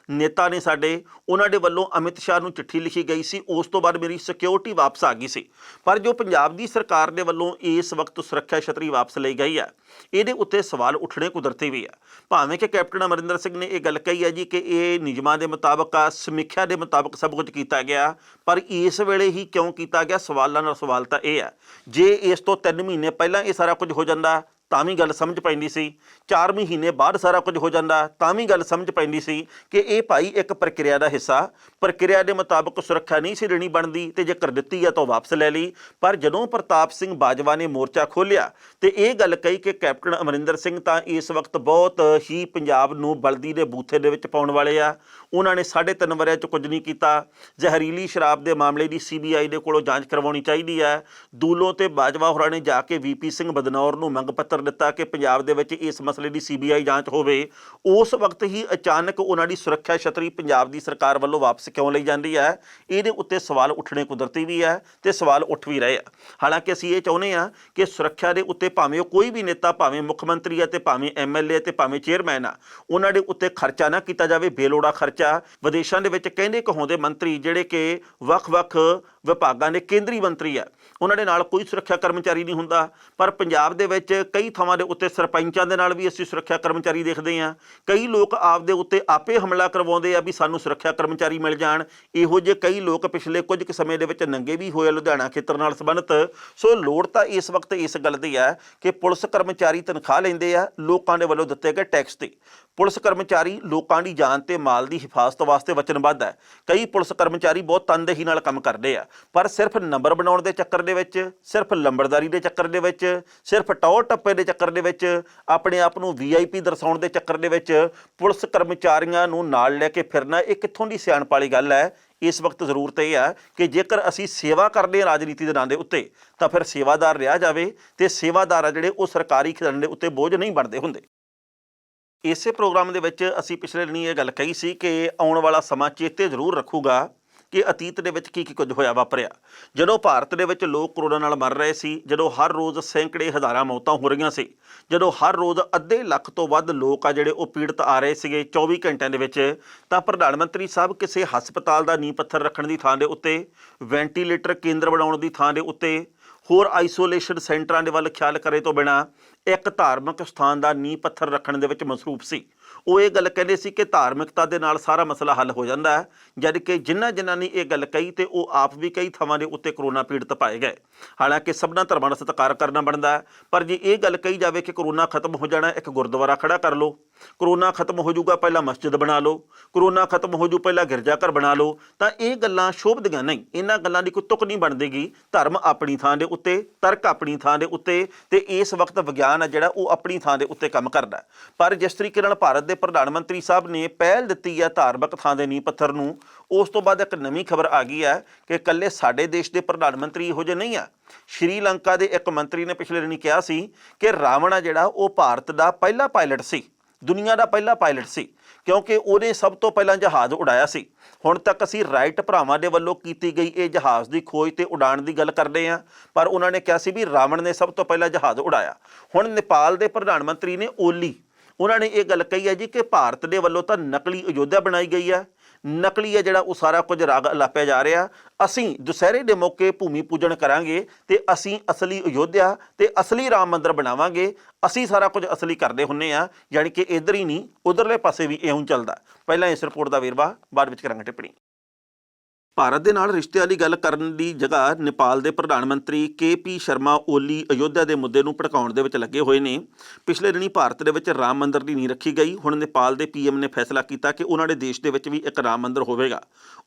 ਨੇਤਾ ਨੇ ਸਾਡੇ, ਉਹਨਾਂ ਦੇ ਵੱਲੋਂ ਅਮਿਤ ਸ਼ਾਹ ਨੂੰ ਚਿੱਠੀ ਲਿਖੀ ਗਈ ਸੀ, ਉਸ ਤੋਂ ਬਾਅਦ ਮੇਰੀ ਸਿਕਿਉਰਿਟੀ ਵਾਪਸ ਆ ਗਈ ਸੀ। ਪਰ ਜੋ ਪੰਜਾਬ ਦੀ ਸਰਕਾਰ ਦੇ ਵੱਲੋਂ ਇਸ ਵਕਤ ਸੁਰੱਖਿਆ ਛਤਰੀ ਵਾਪਸ ਲਈ ਗਈ ਹੈ, ਇਹਦੇ ਉੱਤੇ ਸਵਾਲ ਉੱਠਣੇ ਕੁਦਰਤੀ ਵੀ ਹੈ। ਭਾਵੇਂ ਕਿ ਕੈਪਟਨ ਅਮਰਿੰਦਰ ਸਿੰਘ ਨੇ ਇਹ ਗੱਲ ਕਹੀ ਹੈ ਜੀ ਕਿ ਇਹ ਨਿਯਮਾਂ ਦੇ ਮੁਤਾਬਕ ਆ, ਸਮੀਖਿਆ ਦੇ ਮੁਤਾਬਕ ਸਭ ਕੁਝ ਕੀਤਾ ਗਿਆ, ਪਰ ਇਸ ਵੇਲੇ ਹੀ ਕਿਉਂ ਕੀਤਾ ਗਿਆ? ਸਵਾਲਾਂ ਨਾਲ ਸਵਾਲ ਤਾਂ ਇਹ ਹੈ, ਜੇ ਇਸ ਤੋਂ 3 ਮਹੀਨੇ ਪਹਿਲਾਂ ਇਹ ਸਾਰਾ ਕੁਝ ਹੋ ਜਾਂਦਾ ਤਾਂ ਵੀ ਗੱਲ ਸਮਝ ਪੈਂਦੀ ਸੀ। 4 ਮਹੀਨੇ ਬਾਅਦ ਸਾਰਾ ਕੁਝ ਹੋ ਜਾਂਦਾ ਤਾਂ ਵੀ ਗੱਲ ਸਮਝ ਪੈਂਦੀ ਸੀ ਕਿ ਇਹ ਭਾਈ ਇੱਕ ਪ੍ਰਕਿਰਿਆ ਦਾ ਹਿੱਸਾ, ਪ੍ਰਕਿਰਿਆ ਦੇ ਮੁਤਾਬਕ ਸੁਰੱਖਿਆ ਨਹੀਂ ਸੀ ਦੇਣੀ ਬਣਦੀ ਤੇ ਜੇਕਰ ਦਿੱਤੀ ਆ ਤਾਂ ਵਾਪਸ ਲੈ ਲਈ। ਪਰ ਜਦੋਂ ਪ੍ਰਤਾਪ ਸਿੰਘ ਬਾਜਵਾ ਨੇ ਮੋਰਚਾ ਖੋਲ੍ਹਿਆ ਤੇ ਇਹ ਗੱਲ ਕਹੀ ਕਿ ਕੈਪਟਨ ਅਮਰਿੰਦਰ ਸਿੰਘ ਤਾਂ ਇਸ ਵਕਤ ਬਹੁਤ ਹੀ ਪੰਜਾਬ ਨੂੰ ਬਲਦੀ ਦੇ ਬੂਥੇ ਦੇ ਵਿੱਚ ਪਾਉਣ ਵਾਲੇ ਆ, ਉਹਨਾਂ ਨੇ 3.5 ਵਰ੍ਹਿਆਂ 'ਚ ਕੁਝ ਨਹੀਂ ਕੀਤਾ। ਜ਼ਹਿਰੀਲੀ ਸ਼ਰਾਬ ਦੇ ਮਾਮਲੇ ਦੀ CBI ਦੇ ਕੋਲੋਂ ਜਾਂਚ ਕਰਵਾਉਣੀ ਚਾਹੀਦੀ ਹੈ। ਦੂਲੋਂ ਤੇ ਬਾਜਵਾ ਹੋਰਾਂ ਨੇ ਜਾ ਕੇ VP ਸਿੰਘ ਬਦਨੌਰ ਨੂੰ ਮੰਗ ਪੱਤਰ ਦਿੱਤਾ ਕਿ ਪੰਜਾਬ ਦੇ ਵਿੱਚ ਇਸ ਮਸਲੇ ਦੀ CBI ਜਾਂਚ ਹੋਵੇ। ਉਸ ਵਕਤ ਹੀ ਅਚਾਨਕ ਉਹਨਾਂ ਦੀ ਸੁਰੱਖਿਆ ਛਤਰੀ ਪੰਜਾਬ ਦੀ ਸਰਕਾਰ ਵੱਲੋਂ ਵਾਪਸ ਕਿਉਂ ਲਈ ਜਾਂਦੀ ਹੈ, ਇਹਦੇ ਉੱਤੇ ਸਵਾਲ ਉੱਠਣੇ ਕੁਦਰਤੀ ਵੀ ਹੈ ਤੇ ਸਵਾਲ ਉੱਠ ਵੀ ਰਹੇ ਆ। ਹਾਲਾਂਕਿ ਅਸੀਂ ਇਹ ਚਾਹੁੰਦੇ ਹਾਂ ਕਿ ਸੁਰੱਖਿਆ ਦੇ ਉੱਤੇ ਭਾਵੇਂ ਉਹ ਕੋਈ ਵੀ ਨੇਤਾ, ਭਾਵੇਂ ਮੁੱਖ ਮੰਤਰੀ ਹੈ ਤੇ ਭਾਵੇਂ MLA ਤੇ ਭਾਵੇਂ ਚੇਅਰਮੈਨ ਆ, ਉਹਨਾਂ ਦੇ ਉੱਤੇ ਖਰਚਾ ਨਾ ਕੀਤਾ ਜਾਵੇ, ਬੇਲੋੜਾ ਖਰਚਾ। ਵਿਦੇਸ਼ਾਂ ਦੇ ਵਿੱਚ ਕਹਿੰਦੇ ਕਹਾਉਂਦੇ ਮੰਤਰੀ ਜਿਹੜੇ ਕਿ ਵੱਖ-ਵੱਖ ਵਿਭਾਗਾਂ ਦੇ ਕੇਂਦਰੀ ਮੰਤਰੀ ਆ, ਉਹਨਾਂ ਦੇ ਨਾਲ ਕੋਈ ਸੁਰੱਖਿਆ ਕਰਮਚਾਰੀ ਨਹੀਂ ਹੁੰਦਾ। ਪਰ ਪੰਜਾਬ ਦੇ ਵਿੱਚ ਕਈ ਥਾਵਾਂ ਦੇ ਉੱਤੇ ਸਰਪੰਚਾਂ ਦੇ ਨਾਲ ਵੀ ਅਸੀਂ ਸੁਰੱਖਿਆ ਕਰਮਚਾਰੀ ਦੇਖਦੇ ਹਾਂ। ਕਈ ਲੋਕ ਆਪਦੇ ਉੱਤੇ ਆਪੇ ਹਮਲਾ ਕਰਵਾਉਂਦੇ ਆ ਵੀ ਸਾਨੂੰ ਸੁਰੱਖਿਆ ਕਰਮਚਾਰੀ ਮਿਲ ਜਾਣ। ਇਹੋ ਜਿਹੇ ਕਈ ਲੋਕ ਪਿਛਲੇ ਕੁਝ ਕੁ ਸਮੇਂ ਦੇ ਵਿੱਚ ਨੰਗੇ ਵੀ ਹੋਏ ਲੁਧਿਆਣਾ ਖੇਤਰ ਨਾਲ ਸੰਬੰਧਿਤ। ਸੋ ਲੋੜ ਤਾਂ ਇਸ ਵਕਤ ਇਸ ਗੱਲ ਦੀ ਹੈ ਕਿ ਪੁਲਿਸ ਕਰਮਚਾਰੀ ਤਨਖਾਹ ਲੈਂਦੇ ਆ ਲੋਕਾਂ ਦੇ ਵੱਲੋਂ ਦਿੱਤੇ ਗਏ ਟੈਕਸ ਤੇ। ਪੁਲਿਸ ਕਰਮਚਾਰੀ ਲੋਕਾਂ ਦੀ ਜਾਨ ਤੇ ਮਾਲ ਦੀ ਹਿਫਾਜ਼ਤ ਵਾਸਤੇ ਵਚਨਬੱਧ ਹੈ। ਕਈ ਪੁਲਿਸ ਕਰਮਚਾਰੀ ਬਹੁਤ ਤਨਦੇਹੀ ਨਾਲ ਕੰਮ ਕਰਦੇ ਆ, ਪਰ ਸਿਰਫ ਨੰਬਰ ਬਣਾਉਣ ਦੇ ਚੱਕਰ ਦੇ ਵਿੱਚ, ਸਿਰਫ ਲੰਬੜਦਾਰੀ ਦੇ ਚੱਕਰ ਦੇ ਵਿੱਚ, ਸਿਰਫ ਟੌਰ ਟੱਪੇ ਦੇ ਚੱਕਰ ਦੇ ਵਿੱਚ, ਆਪਣੇ ਆਪ ਨੂੰ VIP ਦਰਸਾਉਣ ਦੇ ਚੱਕਰ ਦੇ ਵਿੱਚ ਪੁਲਿਸ ਕਰਮਚਾਰੀਆਂ ਨੂੰ ਨਾਲ ਲੈ ਕੇ ਫਿਰਨਾ, ਇਹ ਕਿੱਥੋਂ ਦੀ ਸਿਆਣਪ ਵਾਲੀ ਗੱਲ ਹੈ। ਇਸ ਵਕਤ ਜ਼ਰੂਰਤ ਇਹ ਹੈ ਕਿ ਜੇਕਰ ਅਸੀਂ ਸੇਵਾ ਕਰਦੇ ਹਾਂ ਰਾਜਨੀਤੀ ਦੇ ਨਾਂ ਦੇ ਉੱਤੇ ਤਾਂ ਫਿਰ ਸੇਵਾਦਾਰ ਰਿਹਾ ਜਾਵੇ ਤੇ ਸੇਵਾਦਾਰ ਆ ਜਿਹੜੇ ਉਹ ਸਰਕਾਰੀ ਖਜ਼ਾਨੇ ਦੇ ਉੱਤੇ ਬੋਝ ਨਹੀਂ ਬਣਦੇ ਹੁੰਦੇ। ਇਸੇ ਪ੍ਰੋਗਰਾਮ ਦੇ ਵਿੱਚ ਅਸੀਂ ਪਿਛਲੇ ਦਿਨੀ ਇਹ ਗੱਲ ਕਹੀ ਸੀ ਕਿ ਆਉਣ ਵਾਲਾ ਸਮਾਂ ਚੇਤੇ ਜ਼ਰੂਰ ਰੱਖੂਗਾ ਕਿ ਅਤੀਤ ਦੇ ਵਿੱਚ ਕੀ ਕੁਝ ਹੋਇਆ ਵਾਪਰਿਆ। ਜਦੋਂ ਭਾਰਤ ਦੇ ਵਿੱਚ ਲੋਕ ਕਰੋਨਾ ਨਾਲ ਮਰ ਰਹੇ ਸੀ, ਜਦੋਂ ਹਰ ਰੋਜ਼ ਸੈਂਕੜੇ ਹਜ਼ਾਰਾਂ ਮੌਤਾਂ ਹੋ ਰਹੀਆਂ ਸੀ, ਜਦੋਂ ਹਰ ਰੋਜ਼ 1.5 ਲੱਖ ਤੋਂ ਵੱਧ ਲੋਕ ਆ ਜਿਹੜੇ ਉਹ ਪੀੜਤ ਆ ਰਹੇ ਸੀਗੇ 24 ਘੰਟਿਆਂ ਦੇ ਵਿੱਚ, ਤਾਂ ਪ੍ਰਧਾਨ ਮੰਤਰੀ ਸਾਹਿਬ ਕਿਸੇ ਹਸਪਤਾਲ ਦਾ ਨੀਂਹ ਪੱਥਰ ਰੱਖਣ ਦੀ ਥਾਂ ਦੇ ਉੱਤੇ, ਵੈਂਟੀਲੇਟਰ ਕੇਂਦਰ ਬਣਾਉਣ ਦੀ ਥਾਂ ਦੇ ਉੱਤੇ, ਹੋਰ ਆਈਸੋਲੇਸ਼ਨ ਸੈਂਟਰਾਂ ਦੇ ਵੱਲ ਖਿਆਲ ਕਰੇ ਤੋਂ ਬਿਨਾਂ ਇੱਕ ਧਾਰਮਿਕ ਸਥਾਨ ਦਾ ਨੀਂਹ ਪੱਥਰ ਰੱਖਣ ਦੇ ਵਿੱਚ ਮਸਰੂਫ ਸੀ। ਉਹ ਇਹ ਗੱਲ ਕਹਿੰਦੇ ਸੀ ਕਿ ਧਾਰਮਿਕਤਾ ਦੇ ਨਾਲ ਸਾਰਾ ਮਸਲਾ ਹੱਲ ਹੋ ਜਾਂਦਾ ਹੈ, ਜਦ ਕਿ ਜਿਨ੍ਹਾਂ ਨੇ ਇਹ ਗੱਲ ਕਹੀ ਤੇ ਉਹ ਆਪ ਵੀ ਕਈ ਥਾਵਾਂ ਦੇ ਉੱਤੇ ਕਰੋਨਾ ਪੀੜਤ ਪਾਏ ਗਏ। ਹਾਲਾਂਕਿ ਸਭਨਾਂ ਧਰਮਾਂ ਦਾ ਸਤਿਕਾਰ ਕਰਨਾ ਬਣਦਾ, ਪਰ ਜੇ ਇਹ ਗੱਲ ਕਹੀ ਜਾਵੇ ਕਿ ਕਰੋਨਾ ਖਤਮ ਹੋ ਜਾਣਾ ਇੱਕ ਗੁਰਦੁਆਰਾ ਖੜਾ ਕਰ ਲਓ, ਕਰੋਨਾ ਖਤਮ ਹੋ ਜਾਊਗਾ ਪਹਿਲਾਂ ਮਸਜਿਦ ਬਣਾ ਲਓ, ਕਰੋਨਾ ਖਤਮ ਹੋ ਜੂ ਪਹਿਲਾਂ ਗਿਰਜਾ ਘਰ ਬਣਾ ਲਓ, ਤਾਂ ਇਹ ਗੱਲਾਂ ਸ਼ੋਭਦੀਆਂ ਨਹੀਂ। ਇਹਨਾਂ ਗੱਲਾਂ ਦੀ ਕੋਈ ਤੁਕ ਨਹੀਂ ਬਣਦੀਗੀ। ਧਰਮ ਆਪਣੀ ਥਾਂ ਦੇ ਉੱਤੇ, ਤਰਕ ਆਪਣੀ ਥਾਂ ਦੇ ਉੱਤੇ ਤੇ ਇਸ ਵਕਤ ਵਿਗਿਆਨ ਆ ਜਿਹੜਾ ਉਹ ਆਪਣੀ ਥਾਂ ਦੇ ਉੱਤੇ ਕੰਮ ਕਰਦਾ। ਪਰ ਜਿਸ ਤਰੀਕੇ ਨਾਲ ਭਾਰਤ ਦੇ ਪ੍ਰਧਾਨ ਮੰਤਰੀ ਸਾਹਿਬ ਨੇ ਪਹਿਲ ਦਿੱਤੀ ਹੈ ਧਾਰਮਿਕ ਥਾਂ ਦੇ ਨੀਂਹ ਪੱਥਰ ਨੂੰ, ਉਸ ਤੋਂ ਬਾਅਦ ਇੱਕ ਨਵੀਂ ਖਬਰ ਆ ਗਈ ਹੈ ਕਿ ਇਕੱਲੇ ਸਾਡੇ ਦੇਸ਼ ਦੇ ਪ੍ਰਧਾਨ ਮੰਤਰੀ ਇਹੋ ਜਿਹੇ ਨਹੀਂ ਆ। ਸ਼੍ਰੀਲੰਕਾ ਦੇ ਇੱਕ ਮੰਤਰੀ ਨੇ ਪਿਛਲੇ ਦਿਨੀ ਕਿਹਾ ਸੀ ਕਿ ਰਾਵਣ ਆ ਜਿਹੜਾ ਉਹ ਭਾਰਤ ਦਾ ਪਹਿਲਾ ਪਾਇਲਟ ਸੀ, ਦੁਨੀਆ ਦਾ ਪਹਿਲਾ ਪਾਇਲਟ ਸੀ, ਕਿਉਂਕਿ ਉਹਨੇ ਸਭ ਤੋਂ ਪਹਿਲਾਂ ਜਹਾਜ਼ ਉਡਾਇਆ ਸੀ। ਹੁਣ ਤੱਕ ਅਸੀਂ ਰਾਈਟ ਭਰਾਵਾਂ ਦੇ ਵੱਲੋਂ ਕੀਤੀ ਗਈ ਇਹ ਜਹਾਜ਼ ਦੀ ਖੋਜ ਤੇ ਉਡਾਣ ਦੀ ਗੱਲ ਕਰਦੇ ਹਾਂ, ਪਰ ਉਹਨਾਂ ਨੇ ਕਿਹਾ ਸੀ ਵੀ ਰਾਵਣ ਨੇ ਸਭ ਤੋਂ ਪਹਿਲਾਂ ਜਹਾਜ਼ ਉਡਾਇਆ। ਹੁਣ ਨੇਪਾਲ ਦੇ ਪ੍ਰਧਾਨ ਮੰਤਰੀ ਨੇ ਓਲੀ, ਉਹਨਾਂ ਨੇ ਇਹ ਗੱਲ ਕਹੀ ਹੈ ਜੀ ਕਿ ਭਾਰਤ ਦੇ ਵੱਲੋਂ ਤਾਂ ਨਕਲੀ ਅਯੋਧਿਆ ਬਣਾਈ ਗਈ ਹੈ, ਨਕਲੀ ਹੈ ਜਿਹੜਾ ਉਹ ਸਾਰਾ ਕੁਝ ਰਾਗ ਅਲਾਪਿਆ ਜਾ ਰਿਹਾ। ਅਸੀਂ ਦੁਸਹਿਰੇ ਦੇ ਮੌਕੇ ਭੂਮੀ ਪੂਜਨ ਕਰਾਂਗੇ ਤੇ ਅਸੀਂ ਅਸਲੀ ਅਯੋਧਿਆ ਤੇ ਅਸਲੀ ਰਾਮ ਮੰਦਰ ਬਣਾਵਾਂਗੇ। ਅਸੀਂ ਸਾਰਾ ਕੁਝ ਅਸਲੀ ਕਰਦੇ ਹੁੰਨੇ ਆ, ਯਾਨੀ ਕਿ ਇੱਧਰ ਹੀ ਨਹੀਂ ਉਧਰਲੇ ਪਾਸੇ ਵੀ ਇਉਂ ਚੱਲਦਾ। ਪਹਿਲਾਂ ਇਸ ਰਿਪੋਰਟ ਦਾ ਵੇਰਵਾ, ਬਾਅਦ ਵਿੱਚ ਕਰਾਂਗੇ ਟਿੱਪਣੀ। ਭਾਰਤ ਦੇ ਨਾਲ ਰਿਸ਼ਤਿਆਂ ਦੀ ਗੱਲ ਕਰਨ ਦੀ ਜਗ੍ਹਾ ਨੇਪਾਲ ਦੇ ਪ੍ਰਧਾਨ ਮੰਤਰੀ KP ਸ਼ਰਮਾ ਓਲੀ ਅਯੋਧਿਆ ਦੇ ਮੁੱਦੇ ਨੂੰ ਭੜਕਾਉਣ ਦੇ ਵਿੱਚ ਲੱਗੇ ਹੋਏ ਨੇ। ਪਿਛਲੇ ਦਿਨੀ ਭਾਰਤ ਦੇ ਵਿੱਚ ਰਾਮ ਮੰਦਰ ਦੀ ਨੀਂਹ ਰੱਖੀ ਗਈ। ਹੁਣ ਨੇਪਾਲ ਦੇ PM ਨੇ ਫੈਸਲਾ ਕੀਤਾ ਕਿ ਉਹਨਾਂ ਦੇ ਦੇਸ਼ ਦੇ ਵਿੱਚ ਵੀ ਇੱਕ ਰਾਮ ਮੰਦਰ ਹੋਵੇਗਾ।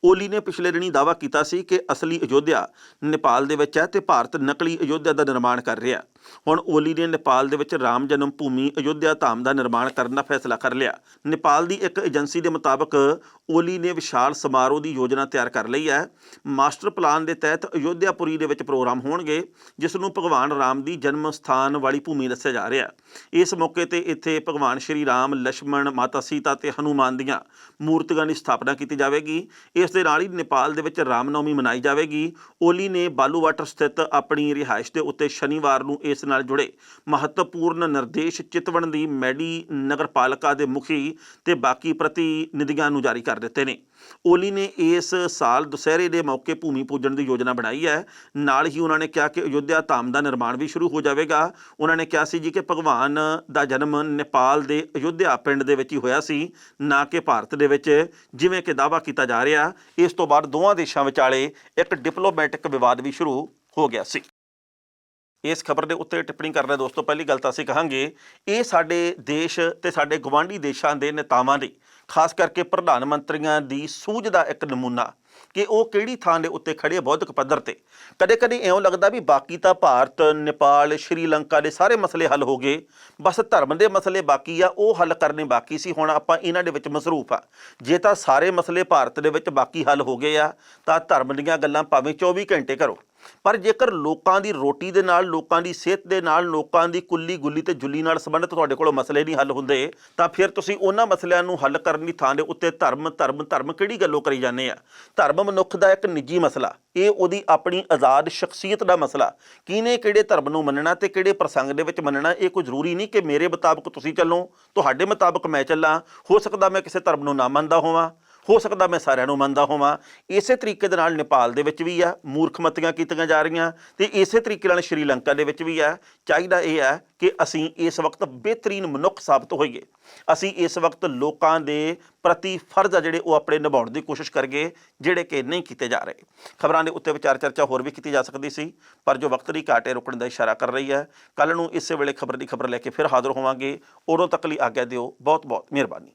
ਓਲੀ ਨੇ ਪਿਛਲੇ ਦਿਨੀ ਦਾਅਵਾ ਕੀਤਾ ਸੀ ਕਿ ਅਸਲੀ ਅਯੋਧਿਆ ਨੇਪਾਲ ਦੇ ਵਿੱਚ ਹੈ ਤੇ ਭਾਰਤ ਨਕਲੀ ਅਯੋਧਿਆ ਦਾ ਨਿਰਮਾਣ ਕਰ ਰਿਹਾ। ਹੁਣ ਓਲੀ ਨੇ ਨੇਪਾਲ ਦੇ ਵਿੱਚ ਰਾਮ ਜਨਮ ਭੂਮੀ ਅਯੋਧਿਆ ਧਾਮ ਦਾ ਨਿਰਮਾਣ ਕਰਨ ਦਾ ਫੈਸਲਾ ਕਰ ਲਿਆ। ਨੇਪਾਲ ਦੀ ਇੱਕ ਏਜੰਸੀ ਦੇ ਮੁਤਾਬਕ ਓਲੀ ਨੇ ਵਿਸ਼ਾਲ ਸਮਾਰੋਹ ਦੀ ਯੋਜਨਾ ਤਿਆਰ ਕਰ ਲਈ ਹੈ। ਮਾਸਟਰ ਪਲਾਨ ਦੇ ਤਹਿਤ ਅਯੋਧਿਆਪੁਰੀ ਦੇ ਵਿੱਚ ਪ੍ਰੋਗਰਾਮ ਹੋਣਗੇ, ਜਿਸ ਨੂੰ ਭਗਵਾਨ ਰਾਮ ਦੀ ਜਨਮ ਸਥਾਨ ਵਾਲੀ ਭੂਮੀ ਦੱਸਿਆ ਜਾ ਰਿਹਾ। ਇਸ ਮੌਕੇ ਤੇ ਇੱਥੇ ਭਗਵਾਨ ਸ਼੍ਰੀ ਰਾਮ, ਲక్ష్మణ, ਮਾਤਾ ਸੀਤਾ ਤੇ ਹਨੂਮਾਨ ਦੀਆਂ ਮੂਰਤੀਆਂ ਦੀ ਸਥਾਪਨਾ ਕੀਤੀ ਜਾਵੇਗੀ। ਇਸ ਦੇ ਨਾਲ ਹੀ ਨੇਪਾਲ ਦੇ ਵਿੱਚ ਰਾਮਨੌਮੀ ਮਨਾਈ ਜਾਵੇਗੀ। ਓਲੀ ਨੇ ਬਾਲੂਵਾਟਰ ਸਥਿਤ ਆਪਣੀ ਰਿਹਾਇਸ਼ ਦੇ ਉੱਤੇ ਸ਼ਨੀਵਾਰ ਨੂੰ ਇਸ ਨਾਲ ਜੁੜੇ ਮਹੱਤਵਪੂਰਨ ਨਿਰਦੇਸ਼ ਚਿਤਵਣ ਦੀ ਮੈਡੀ ਨਗਰਪਾਲਿਕਾ ਦੇ ਮੁਖੀ ਤੇ ਬਾਕੀ ਪ੍ਰਤੀਨਿਧੀਆਂ ਨੂੰ ਜਾਰੀ ਕਰ ਦਿੱਤੇ ਨੇ। ਓਲੀ ਨੇ ਇਸ ਸਾਲ ਦੁਸਹਿਰੇ ਦੇ ਮੌਕੇ ਭੂਮੀ ਪੂਜਣ ਦੀ ਯੋਜਨਾ ਬਣਾਈ ਹੈ। ਨਾਲ ਹੀ ਉਹਨਾਂ ਨੇ ਕਿਹਾ ਕਿ ਅਯੋਧਿਆ ਧਾਮ ਦਾ ਨਿਰਮਾਣ ਵੀ ਸ਼ੁਰੂ ਹੋ ਜਾਵੇਗਾ। ਉਹਨਾਂ ਨੇ ਕਿਹਾ ਸੀ ਜੀ ਕਿ ਭਗਵਾਨ ਦਾ ਜਨਮ ਨੇਪਾਲ ਦੇ ਅਯੋਧਿਆ ਪਿੰਡ ਦੇ ਵਿੱਚ ਹੀ ਹੋਇਆ ਸੀ, ਨਾ ਕਿ ਭਾਰਤ ਦੇ ਵਿੱਚ ਜਿਵੇਂ ਕਿ ਦਾਅਵਾ ਕੀਤਾ ਜਾ ਰਿਹਾ। ਇਸ ਤੋਂ ਬਾਅਦ ਦੋਵਾਂ ਦੇਸ਼ਾਂ ਵਿਚਾਲੇ ਇੱਕ ਡਿਪਲੋਮੈਟਿਕ ਵਿਵਾਦ ਵੀ ਸ਼ੁਰੂ ਹੋ ਗਿਆ ਸੀ। ਇਸ ਖਬਰ ਦੇ ਉੱਤੇ ਟਿੱਪਣੀ ਕਰ ਰਹੇ ਦੋਸਤੋ, ਪਹਿਲੀ ਗੱਲ ਤਾਂ ਅਸੀਂ ਕਹਾਂਗੇ ਇਹ ਸਾਡੇ ਦੇਸ਼ ਤੇ ਸਾਡੇ ਗਵਾਂਢੀ ਦੇਸ਼ਾਂ ਦੇ ਨੇਤਾਵਾਂ ਦੀ, ਖਾਸ ਕਰਕੇ ਪ੍ਰਧਾਨ ਮੰਤਰੀਆਂ ਦੀ ਸੂਝ ਦਾ ਇੱਕ ਨਮੂਨਾ ਕਿ ਉਹ ਕਿਹੜੀ ਥਾਂ ਦੇ ਉੱਤੇ ਖੜੇ ਬੌਧਿਕ ਪੱਧਰ ਤੇ। ਕਦੇ ਕਦੇ ਇਉਂ ਲੱਗਦਾ ਵੀ ਬਾਕੀ ਤਾਂ ਭਾਰਤ, ਨੇਪਾਲ, ਸ਼੍ਰੀਲੰਕਾ ਦੇ ਸਾਰੇ ਮਸਲੇ ਹੱਲ ਹੋ ਗਏ, ਬਸ ਧਰਮ ਦੇ ਮਸਲੇ ਬਾਕੀ ਆ, ਉਹ ਹੱਲ ਕਰਨੇ ਬਾਕੀ ਸੀ, ਹੁਣ ਆਪਾਂ ਇਹਨਾਂ ਦੇ ਵਿੱਚ ਮਸਰੂਫ ਆ। ਜੇ ਤਾਂ ਸਾਰੇ ਮਸਲੇ ਭਾਰਤ ਦੇ ਵਿੱਚ ਬਾਕੀ ਹੱਲ ਹੋ ਗਏ ਆ ਤਾਂ ਧਰਮ ਦੀਆਂ ਗੱਲਾਂ ਭਾਵੇਂ 24 ਘੰਟੇ ਕਰੋ, ਪਰ ਜੇਕਰ ਲੋਕਾਂ ਦੀ ਰੋਟੀ ਦੇ ਨਾਲ, ਲੋਕਾਂ ਦੀ ਸਿਹਤ ਦੇ ਨਾਲ, ਲੋਕਾਂ ਦੀ ਕੁੱਲੀ ਗੁੱਲੀ ਤੇ ਜੁੱਲੀ ਨਾਲ ਸੰਬੰਧਿਤ ਤੁਹਾਡੇ ਕੋਲ ਮਸਲੇ ਨਹੀਂ ਹੱਲ ਹੁੰਦੇ, ਤਾਂ ਫਿਰ ਤੁਸੀਂ ਉਹਨਾਂ ਮਸਲਿਆਂ ਨੂੰ ਹੱਲ ਕਰਨ ਦੀ ਥਾਂ ਦੇ ਉੱਤੇ ਧਰਮ ਧਰਮ ਧਰਮ ਕਿਹੜੀ ਗੱਲੋਂ ਕਰੀ ਜਾਂਦੇ ਆ। ਧਰਮ ਮਨੁੱਖ ਦਾ ਇੱਕ ਨਿੱਜੀ ਮਸਲਾ, ਇਹ ਉਹਦੀ ਆਪਣੀ ਆਜ਼ਾਦ ਸ਼ਖਸੀਅਤ ਦਾ ਮਸਲਾ। ਕਿਹਨੇ ਕਿਹੜੇ ਧਰਮ ਨੂੰ ਮੰਨਣਾ ਤੇ ਕਿਹੜੇ ਪ੍ਰਸੰਗ ਦੇ ਵਿੱਚ ਮੰਨਣਾ, ਇਹ ਕੋਈ ਜ਼ਰੂਰੀ ਨਹੀਂ ਕਿ ਮੇਰੇ ਮੁਤਾਬਕ ਤੁਸੀਂ ਚੱਲੋ, ਤੁਹਾਡੇ ਮੁਤਾਬਕ ਮੈਂ ਚੱਲਾਂ। ਹੋ ਸਕਦਾ ਮੈਂ ਕਿਸੇ ਧਰਮ ਨੂੰ ਨਾ ਮੰਨਦਾ ਹੋਵਾਂ, ਹੋ ਸਕਦਾ ਮੈਂ ਸਾਰਿਆਂ ਨੂੰ ਮੰਨਦਾ ਹੋਵਾਂ। ਇਸੇ ਤਰੀਕੇ ਦੇ ਨਾਲ ਨੇਪਾਲ ਦੇ ਵਿੱਚ ਵੀ ਆ ਮੂਰਖਮਤੀਆਂ ਕੀਤੀਆਂ ਜਾ ਰਹੀਆਂ, ਤੇ ਇਸੇ ਤਰੀਕੇ ਨਾਲ ਸ਼੍ਰੀਲੰਕਾ ਦੇ ਵਿੱਚ ਵੀ ਆ। ਚਾਹੀਦਾ ਇਹ ਹੈ ਕਿ ਅਸੀਂ ਇਸ ਵਕਤ ਬਿਹਤਰੀਨ ਮਨੁੱਖ ਸਾਬਤ ਹੋਈਏ, ਅਸੀਂ ਇਸ ਵਕਤ ਲੋਕਾਂ ਦੇ ਪ੍ਰਤੀ ਫਰਜ਼ ਆ ਜਿਹੜੇ ਉਹ ਆਪਣੇ ਨਿਭਾਉਣ ਦੀ ਕੋਸ਼ਿਸ਼ ਕਰੀਏ, ਜਿਹੜੇ ਕਿ ਨਹੀਂ ਕੀਤੇ ਜਾ ਰਹੇ। ਖਬਰਾਂ ਦੇ ਉੱਤੇ ਵਿਚਾਰ ਚਰਚਾ ਹੋਰ ਵੀ ਕੀਤੀ ਜਾ ਸਕਦੀ ਸੀ, ਪਰ ਜੋ ਵਕਤ ਦੀ ਘਾਟ ਹੈ ਰੁਕਣ ਦਾ ਇਸ਼ਾਰਾ ਕਰ ਰਹੀ ਹੈ। ਕੱਲ੍ਹ ਨੂੰ ਇਸੇ ਵੇਲੇ ਖਬਰ ਦੀ ਖਬਰ ਲੈ ਕੇ ਫਿਰ ਹਾਜ਼ਰ ਹੋਵਾਂਗੇ। ਉਦੋਂ ਤੱਕ ਲਈ ਆਗਿਆ ਦਿਓ। ਬਹੁਤ ਬਹੁਤ ਮਿਹਰਬਾਨੀ।